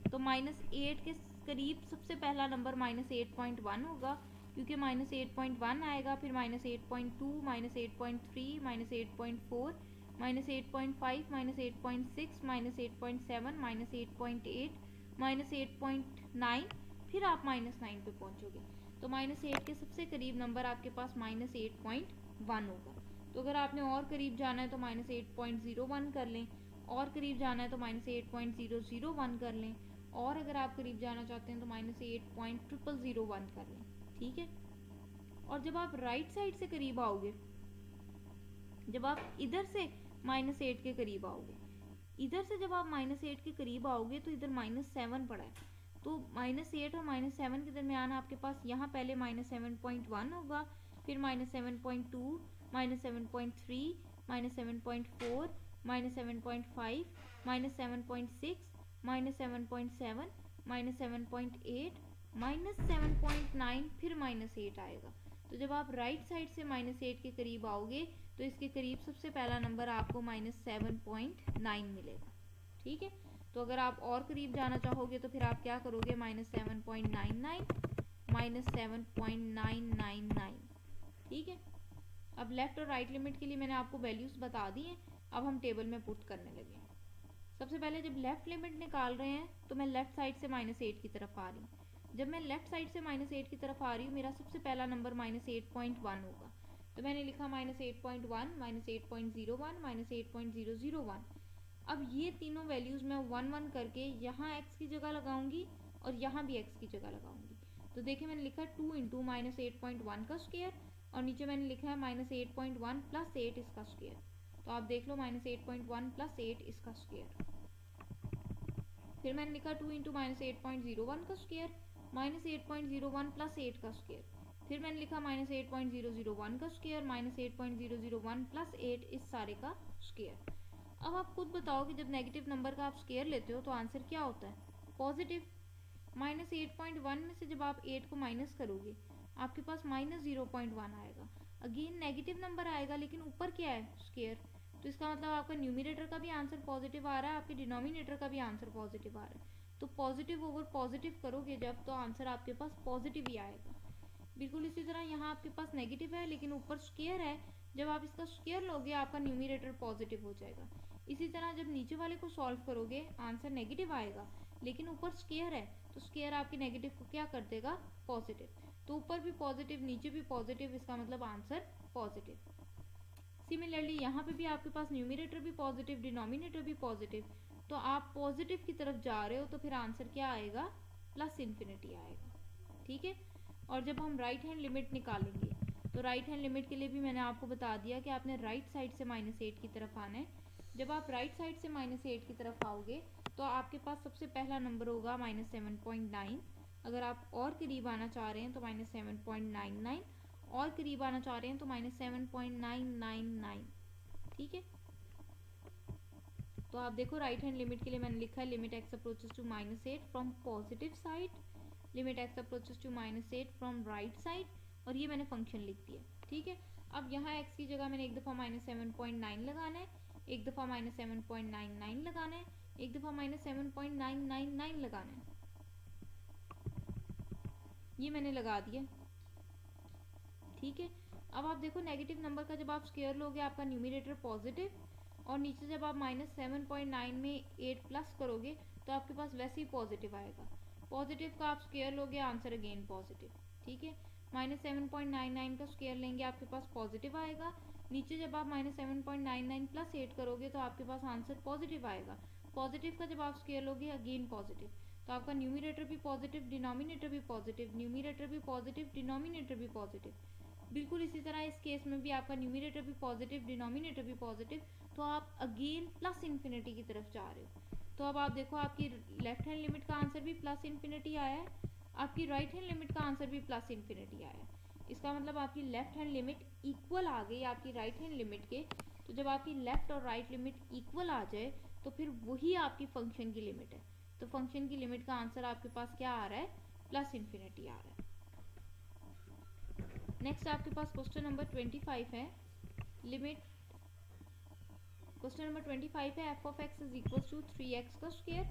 तो -8 के करीब सबसे पहला नंबर -8.1 होगा, क्योंकि -8.1 आएगा, फिर -8.2, -8.3, -8.4, -8.5, -8.6, -8.7, -8.8, -8.9, फिर आप -9 पे पहुंचोगे। तो -8 के सबसे करीब नंबर आपके पास -8.1 होगा। तो अगर आपने और करीब जाना है तो -8.01 कर लें, और करीब जाना है तो -8.001 कर लें, और अगर आप करीब जाना चाहते हैं तो -8.001 कर लें। ठीक है, और जब आप राइट साइड से करीब आओगे, जब आप इधर से -8 के करीब आओगे, इधर से जब आप -8 के करीब आओगे तो इधर -7 पड़ा है, तो -8 और -7 के दरमियान आपके पास यहाँ पहले -7.1 होगा, फिर -7.2, -7.3, -7.4, -7.5, -7.6, -7.7, -7.8, -7.9, फिर -8 आएगा। तो जब आप राइट साइड से -8 के करीब आओगे तो इसके करीब सबसे पहला नंबर आपको -7.9 मिलेगा। ठीक है, तो अगर आप और करीब जाना चाहोगे तो फिर आप क्या करोगे, -7.99, -7.999। ठीक है, अब लेफ्ट और राइट लिमिट के लिए मैंने आपको वैल्यूज बता दी हैं, अब हम टेबल में पुट करने लगे हैं। सबसे पहले जब लेफ्ट लिमिट निकाल रहे हैं तो मैं लेफ्ट साइड से -8 की तरफ आ रही हूँ। जब मैं लेफ्ट साइड से -8 की तरफ आ रही हूँ, मेरा सबसे पहला नंबर -8.1 होगा, तो मैंने लिखा -8.1, -8.01, -8.001। अब ये तीनों वैल्यूज मैं 1 1 करके यहाँ x की जगह लगाऊंगी और यहाँ भी x की जगह लगाऊंगी। तो देखिए मैंने लिखा 2 इंटू -8.1 का स्क्वायर, और नीचे मैंने लिखा है -8.1 प्लस 8 इसका स्क्वायर। तो आप देख लो -8.1 प्लस 8 इसका स्क्वायर। फिर मैंने लिखा 2 इंटू -8.01 का स्क्वायर, -8.01 प्लस 8 का स्क्वायर। फिर मैंने लिखा -8.001 का स्क्वायर, -8.001 प्लस 8 इस सारे का स्क्वायर। अब आप खुद बताओ कि जब नेगेटिव नंबर का आप स्क्वायर लेते हो तो आंसर क्या होता है, पॉजिटिव। -8.1 में से जब आप 8 को माइनस करोगे आपके पास -0.1 आएगा, अगेन नेगेटिव नंबर आएगा लेकिन ऊपर क्या है, स्क्वायर। तो इसका मतलब आपका न्यूमिनेटर का भी आंसर पॉजिटिव आ रहा है, आपके डिनोमिनेटर का भी आंसर पॉजिटिव आ रहा है। तो पॉजिटिव ओवर पॉजिटिव करोगे जब, तो आंसर आपके पास पॉजिटिव ही आएगा। बिल्कुल इसी तरह यहाँ आपके पास नेगेटिव है लेकिन ऊपर स्क्वायर है, जब आप इसका स्क्वायर लोगे आपका न्यूमिनेटर पॉजिटिव हो जाएगा। इसी तरह जब नीचे वाले को सॉल्व करोगे आंसर नेगेटिव आएगा लेकिन ऊपर स्क्वायर है, तो स्क्वायर आपके नेगेटिव को क्या कर देगा, पॉजिटिव। तो ऊपर भी पॉजिटिव नीचे भी पॉजिटिव, इसका मतलब आंसर पॉजिटिव। सिमिलरली यहाँ पे भी आपके पास न्यूमिनेटर भी पॉजिटिव, डिनोमिनेटर भी पॉजिटिव, तो आप पॉजिटिव की तरफ जा रहे हो तो फिर आंसर क्या आएगा, प्लस इन्फिनिटी आएगा। ठीक है, और जब हम राइट हैंड लिमिट निकालेंगे तो राइट हैंड लिमिट के लिए भी मैंने आपको बता दिया कि आपने राइट साइड से -8 की तरफ आना है। जब आप राइट साइड से -8 की तरफ आओगे तो आपके पास सबसे पहला नंबर होगा -7.9। अगर आप और करीब आना चाह रहे हैं तो -7.99, और करीब आना चाह रहे हैं तो -7.999। ठीक है, तो आप देखो राइट हैंड लिमिट के लिए मैंने लिखा है limit x approaches to -8 from positive side, limit x approaches to -8 from right side, और ये मैंने फंक्शन लिख दिया। ठीक है, अब यहाँ x की जगह मैंने एक दफ़ा -7.9 लगाना है, एक दफ़ा -7.99 लगाना है, एक दफ़ा -7.999 लगाना है, ये मैंने लगा दिया। ठीक है, अब आप देखो नेगेटिव नंबर का जब आप स्क्वायर लोगे आपका न्यूमिनेटर पॉजिटिव, और नीचे जब आप -7.9 में 8 प्लस करोगे तो आपके पास वैसे ही पॉजिटिव आएगा। पॉजिटिव का आप स्क्वायर लोगे आंसर अगेन पॉजिटिव। ठीक है, -7.99 का स्क्वायर लेंगे आपके पास पॉजिटिव आएगा, नीचे जब आप -7.99 प्लस 8 करोगे तो आपके पास आंसर पॉजिटिव आएगा। पॉजिटिव का जब आप स्क्वायर लोगे अगेन पॉजिटिव, तो आपका न्यूमिनेटर भी पॉजिटिव, डिनोमिनेटर भी पॉजिटिव, न्यूमिनेटर भी पॉजिटिव, डिनोमिनेटर भी पॉजिटिव। बिल्कुल इसी तरह इस केस में भी आपका न्यूमिनेटर भी पॉजिटिव, डिनोमिनेटर भी पॉजिटिव, तो आप अगेन प्लस इन्फिनिटी की तरफ जा रहे हो। तो अब आप देखो आपकी लेफ्ट हैंड लिमिट का आंसर भी प्लस इन्फिनिटी आया है, आपकी राइट हैंड लिमिट का आंसर भी प्लस इन्फिनिटी आया है। इसका मतलब आपकी लेफ्ट हैंड लिमिट इक्वल आ गई आपकी राइट हैंड लिमिट के। तो जब आपकी लेफ्ट और राइट लिमिट इक्वल आ जाए तो फिर वही आपकी फंक्शन की लिमिट है। तो फंक्शन की लिमिट का आंसर आपके पास क्या आ रहा है, प्लस इन्फिनिटी आ रहा है। नेक्स्ट आपके पास क्वेश्चन नंबर 25 है। लिमिट क्वेश्चन नंबर 25 है F of x is equal to 3x का स्क्वायर,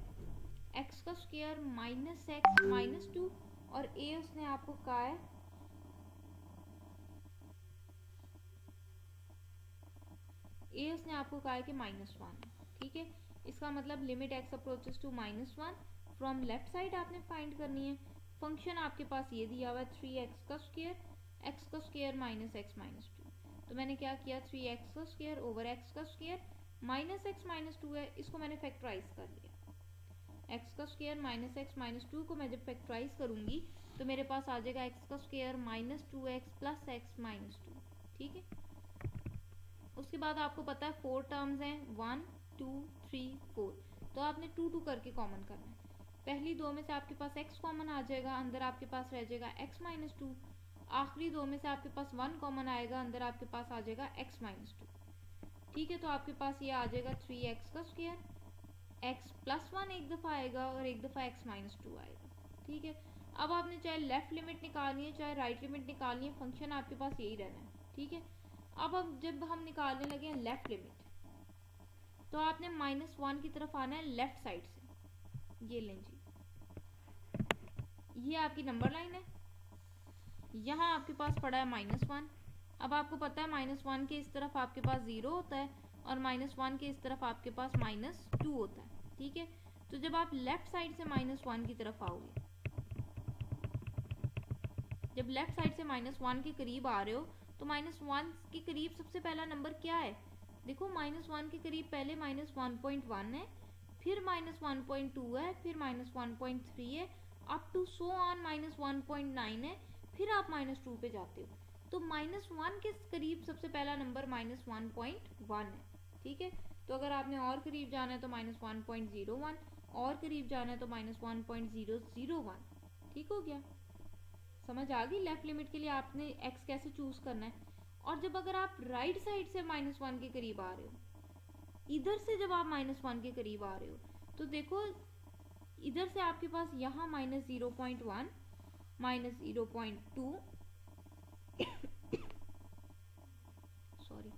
x का स्क्वायर माइनस एक्स माइनस 2 और a उसने आपको कहा है कि -1 है। ठीक है, इसका मतलब limit x approaches to -1 from left side आपने फाइंड करनी है। फंक्शन आपके पास ये दिया हुआ है 3x का स्क्वायर माइनस एक्स माइनस 2। तो मैंने क्या किया, 3x का स्क्वायर ओवर x का स्क्वायर माइनस एक्स माइनस 2 है, इसको मैंने फैक्टराइज कर लिया। x का स्क्वायर माइनस एक्स माइनस 2 को मैं जब फैक्टराइज करूंगी तो मेरे पास आ जाएगा x का square minus 2x plus x minus 2। ठीक है, उसके बाद आपको पता है 4 टर्म्स हैं, 1 2 3 4, तो आपने 2 2 करके कॉमन करना है। पहली दो में से आपके पास x कॉमन आ जाएगा, अंदर आपके पास रह जाएगा x माइनस 2। आखिरी दो में से आपके पास 1 कॉमन आएगा, अंदर आपके पास आ जाएगा x माइनस 2। ठीक है, तो आपके पास ये आ जाएगा 3x का स्क्वायर, x प्लस 1 एक दफ़ा आएगा और एक दफ़ा x माइनस 2 आएगा। ठीक है, अब आपने चाहे लेफ्ट लिमिट निकालनी है चाहे राइट लिमिट निकालनी है, फंक्शन आपके पास यही रहना है। ठीक है, अब जब हम निकालने लगे हैं लेफ्ट लिमिट तो आपने -1 की तरफ आना है लेफ्ट साइड से। ये लें जी, ये आपकी नंबर लाइन है, यहाँ आपके पास पड़ा है -1। अब आपको पता है -1 के इस तरफ आपके पास 0 होता है और -1 के इस तरफ आपके पास -2 होता है। ठीक है, तो जब आप लेफ्ट साइड से -1 की तरफ आओगे, जब लेफ्ट साइड से -1 के करीब आ रहे हो तो -1 के करीब सबसे पहला नंबर क्या है, देखो -1 के करीब पहले -1.1 है, फिर -1.2 है, फिर -1.3 है, अप टू सो ऑन -1.9 है, फिर आप -2 पे जाते हो। तो -1 के करीब सबसे पहला नंबर -1.1 है। ठीक है, तो अगर आपने और करीब जाना है तो -1.01, और करीब जाना है तो -1.001। ठीक हो गया, समझ आ गई लेफ्ट लिमिट के लिए आपने x कैसे चूज करना है। और जब अगर आप राइट साइड से -1 के करीब आ रहे हो, इधर से जब आप -1 के करीब आ रहे हो तो देखो इधर से आपके पास यहाँ -0.1 -0.2 सॉरी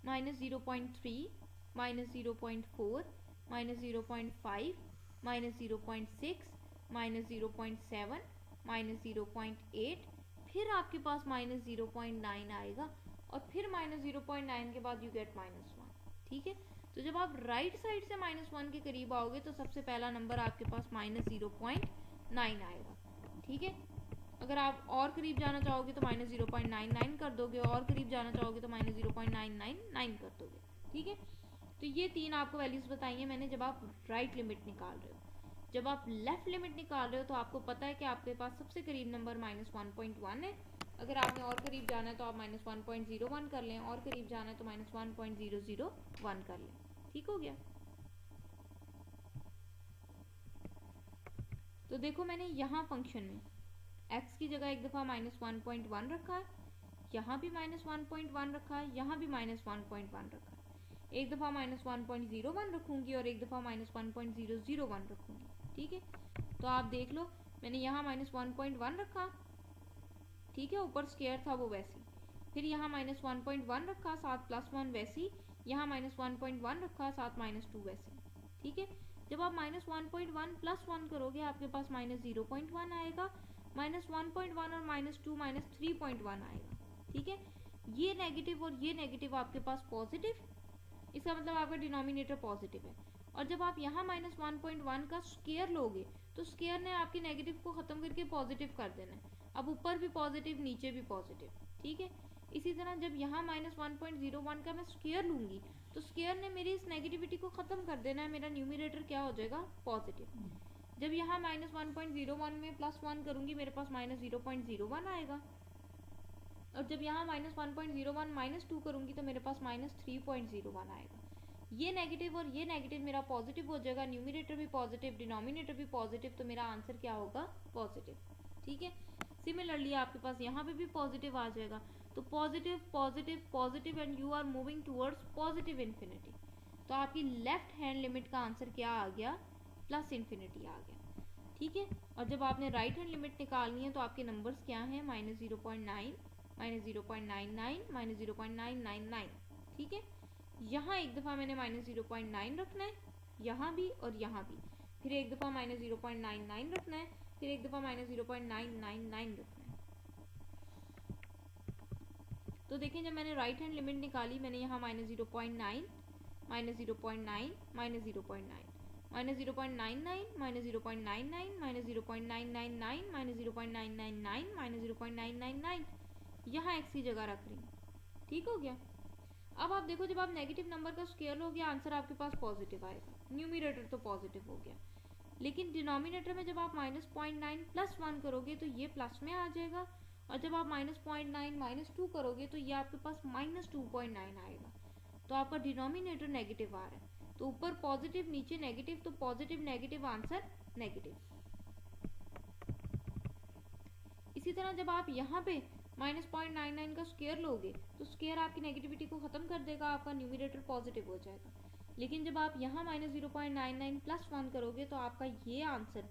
-0.3 -0.4 -0.5 -0.6 -0.7 -0.8, फिर आपके पास -0.9 आएगा और फिर -0.9 के बाद यू गेट -1। ठीक है, तो जब आप राइट साइड से -1 के करीब आओगे तो सबसे पहला नंबर आपके पास -0.9 आएगा। ठीक है, अगर आप और करीब जाना चाहोगे तो -0.99 कर दोगे, और करीब जाना चाहोगे तो -0.999 कर दोगे। ठीक है, तो ये तीन आपको वैल्यूज बताई हैं मैंने जब आप राइट लिमिट निकाल रहे हो। जब आप लेफ्ट लिमिट निकाल रहे हो तो आपको पता है कि आपके पास सबसे करीब नंबर -1.1 है। अगर आपने और करीब जाना है तो आप -1.01 कर लें, और करीब जाना है तो -1.001 कर लें। ठीक हो गया, तो देखो मैंने यहाँ फंक्शन में x की जगह एक दफ़ा -1.1 रखा है, यहाँ भी -1.1 रखा है, यहाँ भी -1.1 रखा है। एक दफ़ा -1.01 रखूँगी और एक दफ़ा -1.001 रखूँगी। ठीक है, तो आप देख लो मैंने यहाँ -1.1 रखा, ठीक है, ऊपर स्क्वायर था वो वैसी, फिर यहाँ -1.1 रखा साथ +1 वैसी, यहाँ -1.1 रखा साथ -2 वैसी। ठीक है, जब आप -1.1 + 1 करोगे आपके पास -0.1 आएगा, -1.1 और -2 -3.1 आएगा। ठीक है, ये नेगेटिव और ये नेगेटिव आपके पास पॉजिटिव, इसका मतलब आपका डिनोमिनेटर पॉजिटिव है। और जब आप यहाँ -1.1 का स्क्वायर लोगे तो स्क्वायर ने आपके नेगेटिव को ख़त्म करके पॉजिटिव कर देना है। अब ऊपर भी पॉजिटिव नीचे भी पॉजिटिव। ठीक है, इसी तरह जब यहाँ -1.01 का मैं स्क्वायर लूँगी तो स्क्वायर ने मेरी इस नेगेटिविटी को ख़त्म कर देना है, मेरा न्यूमरेटर क्या हो जाएगा, पॉजिटिव। जब यहाँ -1.01 में +1 करूँगी मेरे पास -0.01 आएगा, और जब यहाँ -1.01 -2 करूँगी तो मेरे पास -3.01 आएगा। ये नेगेटिव और ये नेगेटिव मेरा पॉजिटिव हो जाएगा, न्यूमरेटर भी पॉजिटिव डिनोमिनेटर भी पॉजिटिव, तो मेरा आंसर क्या होगा, पॉजिटिव। ठीक है, सिमिलरली आपके पास यहाँ पे भी पॉजिटिव आ जाएगा, तो positive positive positive and you are moving towards positive infinity. तो आपकी लेफ्ट हैंड लिमिट का आंसर क्या आ गया, +∞ आ गया। ठीक है। और जब आपने राइट हैंड लिमिट निकालनी है तो आपके नंबर्स क्या हैं, -0.9, -0.99, -0.999, ठीक है। यहाँ एक दफ़ा मैंने -0.9 रखना है, यहाँ भी और यहाँ भी, फिर एक दफ़ा -0.99 रखना है, फिर एक दफ़ा -0.999 रखना है। तो देखें जब मैंने राइट हैंड लिमिट निकाली, मैंने यहाँ -0.9, -0.9, -0.9, -0.99, -0.99, -0.999, -0.999, -0.999 यहाँ x की जगह रख रही हूँ, ठीक हो गया। अब आप देखो जब आप नेगेटिव नंबर का स्क्वायर लोगे आंसर आपके पास पॉजिटिव आएगा, न्यूमरेटर तो पॉजिटिव हो गया, लेकिन डिनोमिनेटर में जब आप -0.9 + 1 करोगे तो ये प्लस में आ जाएगा, और जब आप -0.9 - 2 करोगे तो ये आपके पास -2.9 आएगा। तो आपका डिनोमिनेटर नेगेटिव आ रहा है, तो ऊपर पॉजिटिव नीचे नेगेटिव, तो पॉजिटिव नेगेटिव आंसर नेगेटिव। इसी तरह जब आप यहाँ पे -0.99 का स्क्वायर लोगे तो स्क्वायर आपकी नेगेटिविटी को ख़त्म कर देगा, आपका न्यूमरेटर पॉजिटिव हो जाएगा। लेकिन जब आप यहाँ -0.99 + 1 करोगे तो आपका ये आंसर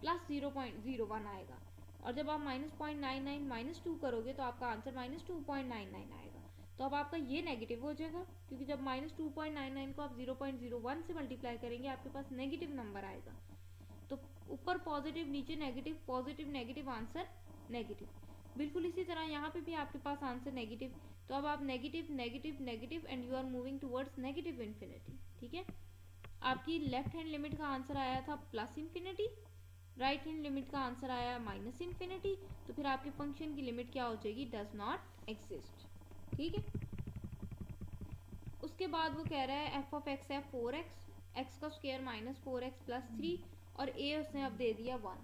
+0.01 आएगा, और जब आप -0.99 - 2 करोगे तो आपका आंसर -2.99 आएगा। तो अब आपका ये नेगेटिव हो जाएगा, क्योंकि जब -2.99 को आप 0.01 से मल्टीप्लाई करेंगे आपके पास नेगेटिव नंबर आएगा। तो ऊपर पॉजिटिव नीचे negative, positive negative answer negative. बिल्कुल इसी तरह यहाँ पे भी आपके पास आंसर नेगेटिव। तो अब आप negative negative negative and you are moving towards negative infinity, ठीक है। आपकी लेफ्ट हैंड लिमिट का आंसर आया था +∞, राइट हैंड लिमिट का आंसर आया -∞, तो फिर आपके फंक्शन की लिमिट क्या हो जाएगी, डज नॉट एग्जिस्ट, ठीक है। उसके बाद वो कह रहा है f(x) है 4x, x का स्क्वायर -4x + 3, और a उसने अब दे दिया 1,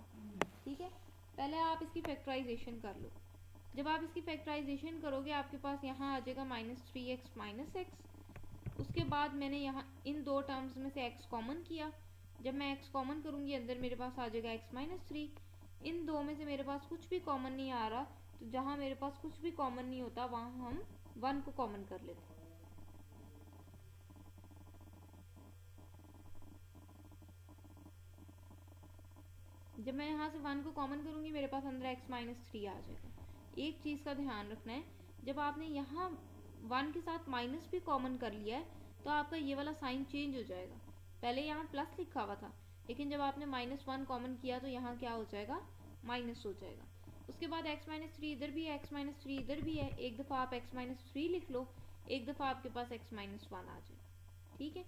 ठीक है। पहले आप इसकी फैक्टराइजेशन कर लो। जब आप इसकी फैक्टराइजेशन करोगे आपके पास यहाँ आ जाएगा -3x - x। उसके बाद मैंने यहाँ इन दो टर्म्स में से x कॉमन किया, जब मैं x कॉमन करूँगी अंदर मेरे पास आ जाएगा x - 3। इन दो में से मेरे पास कुछ भी कॉमन नहीं आ रहा, तो जहाँ मेरे पास कुछ भी कॉमन नहीं होता वहाँ हम 1 को कॉमन कर लेते हैं। जब मैं यहाँ से 1 को कॉमन करूँगी मेरे पास अंदर x - 3 आ जाएगा। एक चीज़ का ध्यान रखना है, जब आपने यहाँ 1 के साथ माइनस भी कॉमन कर लिया है तो आपका ये वाला साइन चेंज हो जाएगा। पहले यहाँ प्लस लिखा हुआ था, लेकिन जब आपने -1 कॉमन किया तो यहाँ क्या हो जाएगा, माइनस हो जाएगा। उसके बाद x - 3 इधर भी है, x - 3 इधर भी है, एक दफ़ा आप x - 3 लिख लो, एक दफ़ा आपके पास x - 1 आ जाएगा, ठीक है।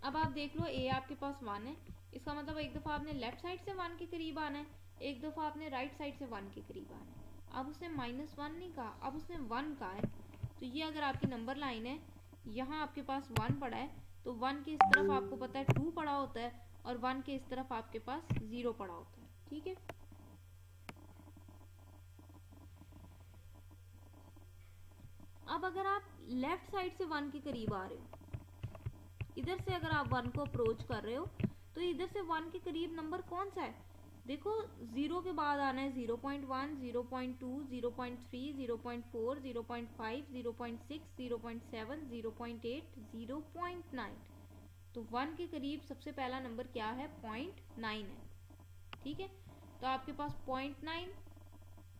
अब आप देख लो a आपके पास 1 है, इसका मतलब एक दफ़ा आपने लेफ्ट साइड से 1 के करीब आना है, एक दफ़ा आपने राइट साइड से 1 के करीब आना है। अब उसने -1 नहीं कहा, अब उसने 1 कहा है, तो ये अगर आपकी नंबर लाइन है, यहाँ आपके पास 1 पड़ा है, तो 1 के इस तरफ आपको पता है 2 पड़ा होता है, और 1 के इस तरफ आपके पास 0 पड़ा होता है, ठीक है। अब अगर आप लेफ्ट साइड से 1 के करीब आ रहे हो, इधर से अगर आप 1 को अप्रोच कर रहे हो, तो इधर से 1 के करीब नंबर कौन सा है, देखो 0 के बाद आना है 0.1, 0.2, 0.3, 0.4, 0.5, 0.6, 0.7, 0.8, 0.9। तो 1 के करीब सबसे पहला नंबर क्या है, 0.9 है, ठीक है। तो आपके पास 0.9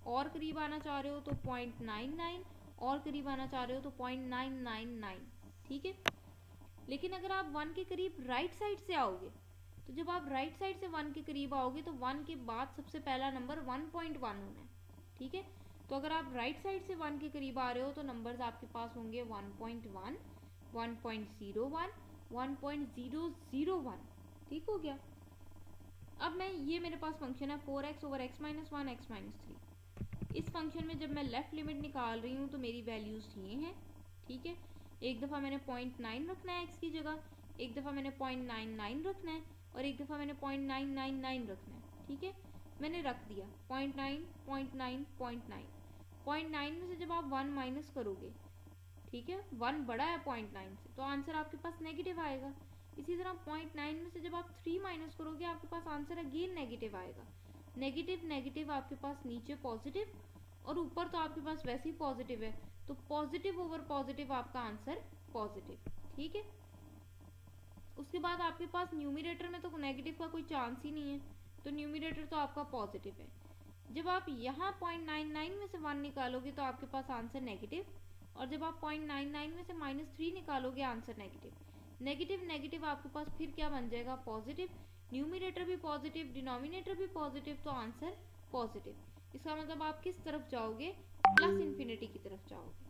और करीब आना चाह रहे हो तो 0.99, और करीब आना चाह रहे हो तो 0.999, ठीक है। लेकिन अगर आप 1 के करीब राइट साइड से आओगे, तो जब आप राइट साइड से 1 के करीब आओगे तो 1 के बाद सबसे पहला नंबर 1.1 होना है, ठीक है। तो अगर आप राइट साइड से 1 के करीब आ रहे हो तो नंबर्स आपके पास होंगे 1.1, 1.01, 1.001, ठीक हो गया। अब मैं ये मेरे पास फंक्शन है 4x / x - 1 x - 3। इस फंक्शन में जब मैं लेफ्ट लिमिट निकाल रही हूँ तो मेरी वैल्यूज ये हैं, ठीक है। एक दफ़ा मैंने 0.9 रखना है x की जगह, एक दफ़ा मैंने 0.99 रखना है, और एक दफ़ा मैंने 0.999 रखना है, ठीक है। मैंने रख दिया 0.9 0.9 0.9 0.9 में से जब आप 1 माइनस करोगे, ठीक है, 1 बड़ा है 0.9 से, तो आंसर आपके पास नेगेटिव आएगा। इसी तरह 0.9 में से जब आप 3 माइनस करोगे आपके पास आंसर अगेन नेगेटिव आएगा। नेगेटिव नेगेटिव आपके पास नीचे पॉजिटिव, और ऊपर तो आपके पास वैसे ही पॉजिटिव है, तो पॉजिटिव ओवर पॉजिटिव आपका आंसर पॉजिटिव, ठीक है। उसके बाद आपके पास न्यूमिरेटर में तो नेगेटिव का कोई चांस ही नहीं है, तो न्यूमिरेटर तो आपका पॉजिटिव है। जब आप यहाँ 0.99 में से 1 निकालोगे तो आपके पास आंसर नेगेटिव, और जब आप 0.99 में से -3 निकालोगे आंसर नेगेटिव। नेगेटिव नेगेटिव आपके पास फिर क्या बन जाएगा, पॉजिटिव। न्यूमिरेटर भी पॉजिटिव, डिनोमिनेटर भी पॉजिटिव, तो आंसर पॉजिटिव। इसका मतलब आप किस तरफ जाओगे, प्लस इन्फिनिटी की तरफ जाओगे।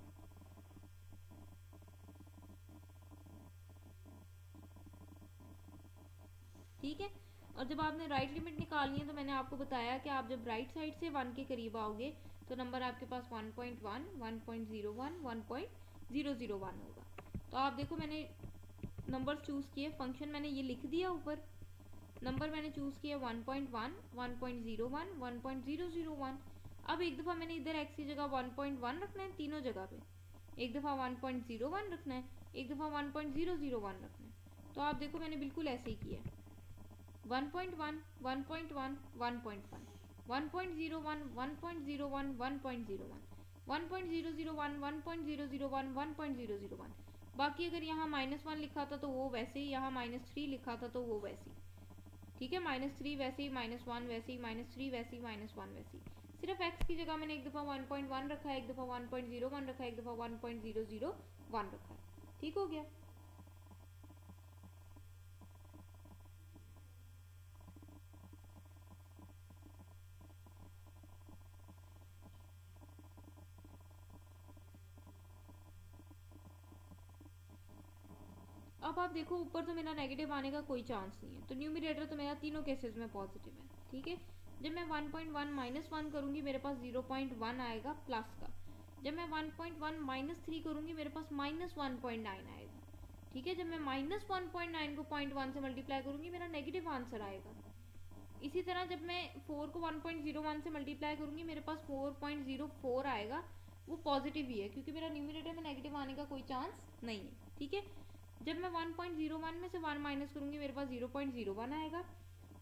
ठीक है। और जब आपने राइट लिमिट निकालनी है तो मैंने आपको बताया कि आप जब राइट साइड से 1 के करीब आओगे तो नंबर आपके पास 1.1, 1.01, 1.001 होगा। तो आप देखो मैंने नंबर चूज किए, फंक्शन मैंने ये लिख दिया ऊपर, नंबर मैंने चूज किया 1.1, 1.01, 1.001। अब एक दफ़ा मैंने इधर x की जगह 1.1 रखना है तीनों जगह पे, एक दफ़ा 1.01 रखना है, एक दफ़ा 1.001 रखना है। तो आप देखो मैंने बिल्कुल ऐसे ही किया, 1.1, 1.1, 1.1, 1.01, 1.01, 1.01, 1.001, 1.001, 1.001। बाकी अगर यहाँ -1 लिखा था तो वो वैसे ही, यहाँ -3 लिखा था तो वो वैसे ही। ठीक है, -3 वैसे ही, -1 वैसे ही, -3 वैसे ही, -1 वैसे ही। सिर्फ x की जगह मैंने एक दफ़ा 1.1 रखा है, एक दफ़ा 1.01 रखा है, एक दफ़ा 1.001 रखा है। ठीक हो गया। अब आप देखो ऊपर तो मेरा नेगेटिव आने का कोई चांस नहीं है, तो न्यूमिरेटर तो मेरा तीनों केसेस में पॉजिटिव है। ठीक है। जब मैं 1.1 -1 करूंगी मेरे पास 0.1 आएगा प्लस का। जब मैं 1.1 -3 करूंगी मेरे पास -1.9 आएगा। ठीक है। जब मैं -1.9 को 0.1 से मल्टीप्लाई करूंगी मेरा नेगेटिव आंसर आएगा। इसी तरह जब मैं 4 को 1.01 से मल्टीप्लाई करूंगी मेरे पास 4.04 आएगा, वो पॉजिटिव ही है क्योंकि मेरा न्यूमिरेटर में नेगेटिव आने का कोई चांस नहीं है। ठीक है। जब मैं 1.01 में से 1 माइनस करूंगी मेरे पास 0.01 आएगा।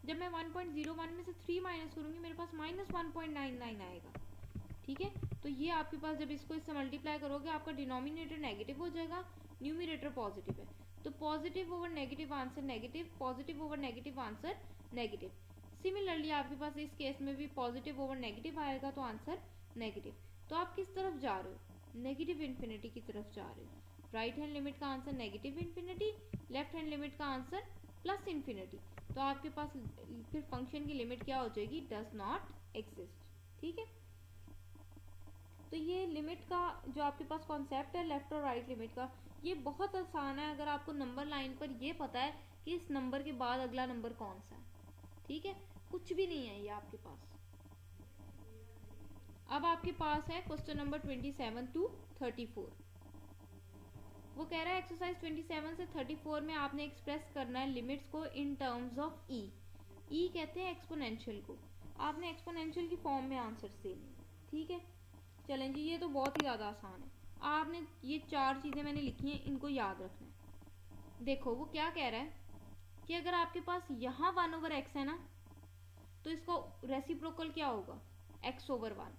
जब मैं 1.01 में से 3 माइनस करूंगी मेरे पास -1.99 आएगा। ठीक है। तो ये आपके पास जब इसको इससे मल्टीप्लाई करोगे आपका डिनोमिनेटर नेगेटिव हो जाएगा, न्यूमिरेटर पॉजिटिव है, तो positive over negative answer negative, positive over negative answer negative. Similarly आपके पास इस केस में भी पॉजिटिव ओवर नेगेटिव आएगा तो आंसर नेगेटिव। तो आप किस तरफ जा रहे हो, नेगेटिव इन्फिनिटी की तरफ जा रहे हो। राइट हैंड लिमिट का answer negative infinity, left hand limit का आंसर प्लस इन्फिनिटी। तो आपके पास फिर फंक्शन की लिमिट क्या हो जाएगी, डज नॉट एग्जिस्ट। ठीक है। तो ये लिमिट का जो आपके पास कॉन्सेप्ट है लेफ्ट और राइट लिमिट का, ये बहुत आसान है अगर आपको नंबर लाइन पर ये पता है कि इस नंबर के बाद अगला नंबर कौन सा है। ठीक है। कुछ भी नहीं है ये आपके पास। अब आपके पास है क्वेश्चन नंबर 27 to 34। वो कह रहा है एक्सरसाइज 27 से 34 में आपने एक्सप्रेस करना है लिमिट्स को इन टर्म्स ऑफ ई। ई कहते हैं एक्सपोनेंशियल को। आपने एक्सपोनेंशियल की फॉर्म में आंसर्स देने। ठीक है। चलें जी, ये तो बहुत ही ज़्यादा आसान है। आपने ये 4 चीज़ें मैंने लिखी हैं, इनको याद रखना है। देखो वो क्या कह रहा है कि अगर आपके पास यहाँ 1/x है ना तो इसका रेसिप्रोकल क्या होगा, x/1।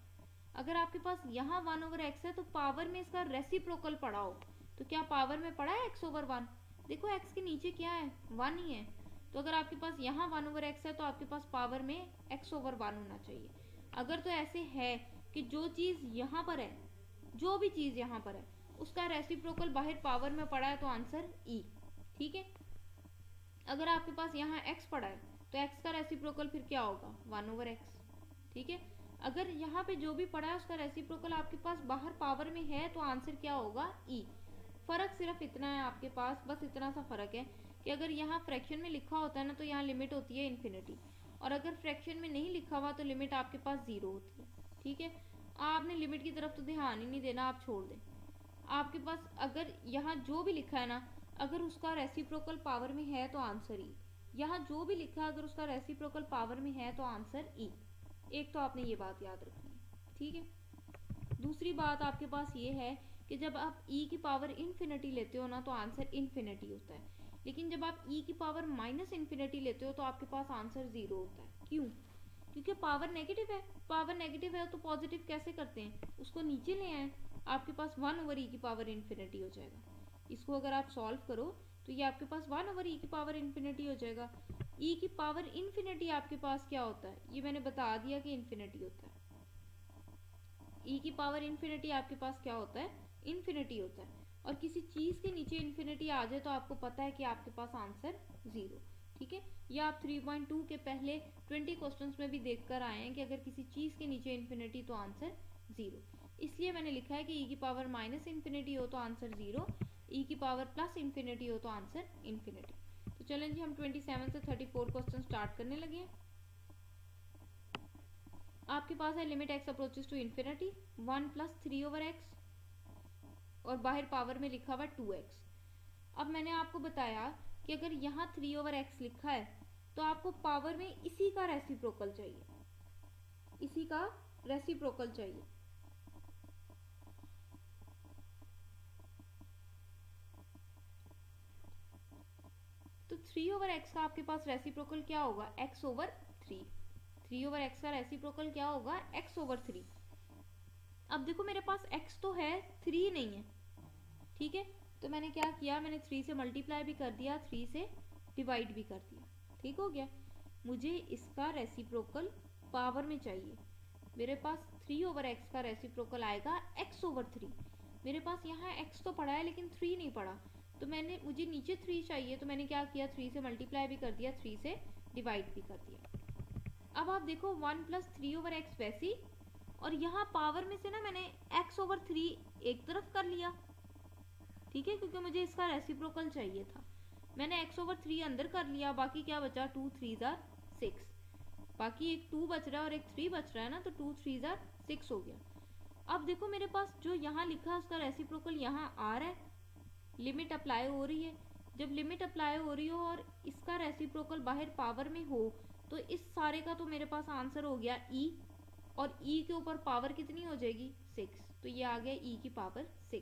अगर आपके पास यहाँ 1/x है तो पावर में इसका रेसिप्रोकल पड़ा हो, तो क्या पावर में पड़ा है x/1। देखो x के नीचे क्या है, 1 ही है, तो अगर आपके पास यहाँ 1/x है तो आपके पास पावर में x/1 होना चाहिए। अगर तो ऐसे है कि जो चीज़ यहाँ पर है, जो भी चीज़ यहाँ पर है उसका रेसिप्रोकल बाहर पावर में पड़ा है तो आंसर ई। ठीक है। अगर आपके पास यहाँ x पड़ा है तो x का रेसिप्रोकल फिर क्या होगा, 1/x। ठीक है। अगर यहाँ पे जो भी पड़ा है उसका रेसिप्रोकल आपके पास बाहर पावर में है तो आंसर क्या होगा, ई। फर्क सिर्फ इतना है आपके पास, बस इतना सा फर्क है कि अगर यहाँ फ्रैक्शन में लिखा होता है ना तो यहाँ लिमिट होती है इन्फिनिटी, और अगर फ्रैक्शन में नहीं लिखा हुआ तो लिमिट आपके पास 0 होती है। ठीक है। आपने लिमिट की तरफ तो ध्यान ही नहीं देना, आप छोड़ दें। आपके पास अगर यहाँ जो भी लिखा है ना, अगर उसका रेसिप्रोकल पावर में है तो आंसर ई। यहाँ जो भी लिखा है अगर उसका रेसिप्रोकल पावर में है तो आंसर ई। एक तो आपने ये बात याद रखनी है। ठीक है। दूसरी बात आपके पास ये है कि जब आप e की पावर इन्फिनिटी लेते हो ना तो आंसर इन्फिनिटी होता है, लेकिन जब आप e की पावर माइनस इन्फिनिटी लेते हो तो आपके पास आंसर 0 होता है। क्यों, क्योंकि पावर नेगेटिव है। पावर नेगेटिव है तो पॉजिटिव कैसे करते हैं, उसको नीचे ले आए, आपके पास 1/e की पावर इन्फिनिटी हो जाएगा। इसको अगर आप सॉल्व करो तो ये आपके पास 1/e की पावर इन्फिनिटी हो जाएगा। e की पावर इन्फिनिटी आपके पास क्या होता है, ये मैंने बता दिया कि इन्फिनिटी होता है। e की पावर इन्फिनिटी आपके पास क्या होता है, इन्फिनिटी होता है। और किसी चीज के नीचे इन्फिनिटी आ जाए तो आपको पता है कि आपके पास आंसर 0। ठीक है, ये आप 3.2 के पहले 20 क्वेश्चंस में भी देख कर आए हैं कि अगर किसी चीज के नीचे इन्फिनिटी तो आंसर 0। इसलिए मैंने लिखा है कि e की पावर माइनस इन्फिनिटी हो तो आंसर 0, e की पावर प्लस इन्फिनिटी हो तो आंसर इन्फिनिटी। तो चलें जी, हम 27 से 34 क्वेश्चन स्टार्ट करने लगे हैं। आपके पास है limit x approaches to infinity 1 + 3/x और बाहर पावर में लिखा हुआ 2x। अब मैंने आपको बताया कि अगर यहाँ 3/x लिखा है तो आपको पावर में इसी का रेसिप्रोकल चाहिए, इसी का रेसिप्रोकल चाहिए। तो 3/x का आपके पास रेसिप्रोकल क्या होगा, x/3। 3/x का रेसिप्रोकल क्या होगा, x/3। अब देखो मेरे पास x तो है, 3 नहीं है। ठीक है, तो मैंने क्या किया, मैंने 3 से मल्टीप्लाई भी कर दिया, 3 से डिवाइड भी कर दिया। ठीक हो गया। मुझे इसका रेसिप्रोकल पावर में चाहिए। मेरे पास 3/x का रेसिप्रोकल आएगा x/3। मेरे पास यहाँ x तो पड़ा है लेकिन 3 नहीं पड़ा, तो मुझे नीचे 3 चाहिए, तो मैंने क्या किया, 3 से मल्टीप्लाई भी कर दिया, 3 से डिवाइड भी कर दिया। अब आप देखो 1 + 3/x वैसी, और यहाँ पावर में से ना मैंने x/3 एक तरफ कर लिया। ठीक है, क्योंकि मुझे इसका रेसिप्रोकल चाहिए था। मैंने x/3 अंदर कर लिया, बाकी क्या बचा, 2 3 6। बाकी एक 2 बच रहा है और एक 3 बच रहा है ना, तो 2 3 6 हो गया। अब देखो मेरे पास जो यहाँ लिखा है उसका रेसिप्रोकल यहाँ आ रहा है, लिमिट अप्लाई हो रही है। जब लिमिट अप्लाई हो रही हो और इसका रेसिप्रोकल बाहर पावर में हो तो इस सारे का तो मेरे पास आंसर हो गया e, और e के ऊपर पावर कितनी हो जाएगी, 6। तो ये आ गया e की पावर 6।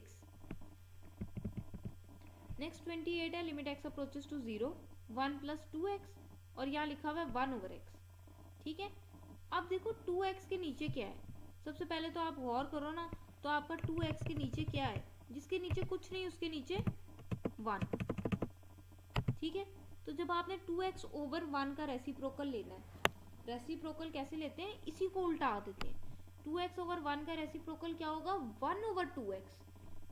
नेक्स्ट 28 है, limit x approaches to 0 1 + 2x और यहाँ लिखा हुआ है 1/x। ठीक है, अब देखो 2x के नीचे क्या है, सबसे पहले तो आप गौर करो ना, तो आपका 2x के नीचे क्या है, जिसके नीचे कुछ नहीं, उसके नीचे 1। ठीक है, तो जब आपने 2x/1 का रेसिप्रोकल लेना है, रेसिप्रोकल कैसे लेते हैं, इसी को उल्टा देते हैं। 2x/1 का रेसिप्रोकल क्या होगा, 1/2x।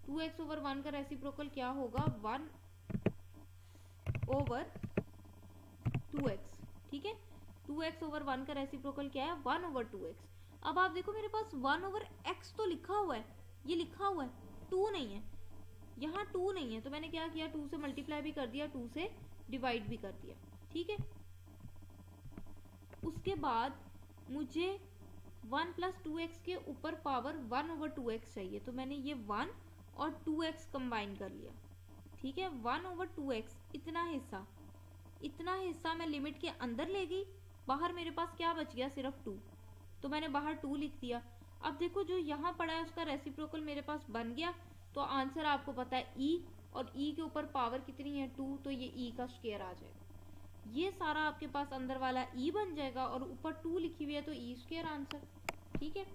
2x/1 का रेसिप्रोकल क्या होगा, 1/2x। ठीक है, 2x/1 का रेसिप्रोकल क्या है, 1/2x। अब आप देखो मेरे पास 1/x तो लिखा हुआ है, ये लिखा हुआ है, 2 नहीं है, यहाँ 2 नहीं है, तो मैंने क्या किया, 2 से मल्टीप्लाई भी कर दिया, 2 से डिवाइड भी कर दिया। ठीक है, उसके बाद मुझे 1 + 2x के ऊपर पावर 1/2x चाहिए, तो मैंने ये 1 और 2x कंबाइन कर लिया। ठीक है, 1/2x, इतना हिस्सा मैं लिमिट के अंदर ले गई, बाहर मेरे पास क्या बच गया, सिर्फ 2, तो मैंने बाहर 2 लिख दिया। अब देखो जो यहाँ पड़ा है उसका रेसिप्रोकल मेरे पास बन गया, तो आंसर आपको पता है e, और e के ऊपर पावर कितनी है, 2, तो ये e का स्क्वायर आ जाएगा। ये सारा आपके पास अंदर वाला e बन जाएगा, और ऊपर 2 लिखी हुई है तो e स्क्वायर आंसर। ठीक है,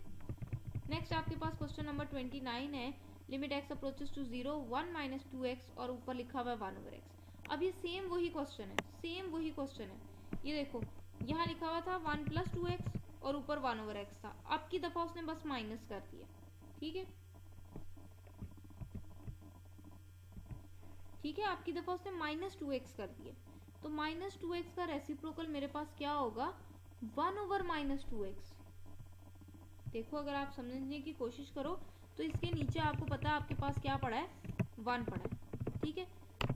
नेक्स्ट आपके पास क्वेश्चन नंबर 29 है, limit x approaches to 0 1 - 2x और ऊपर लिखा हुआ है 1/x। अब ये सेम वही क्वेश्चन है, ये देखो यहाँ लिखा हुआ था 1 + 2x और ऊपर 1/x था, अब की दफा उसने बस माइनस कर दिया। ठीक है, आपकी दफा उसने -2x कर दिया, तो -2x का रेसिप्रोकल मेरे पास क्या होगा, 1/-2x। देखो अगर आप समझने की कोशिश करो तो इसके नीचे आपको पता है आपके पास क्या पड़ा है, 1 पड़ा है। ठीक है,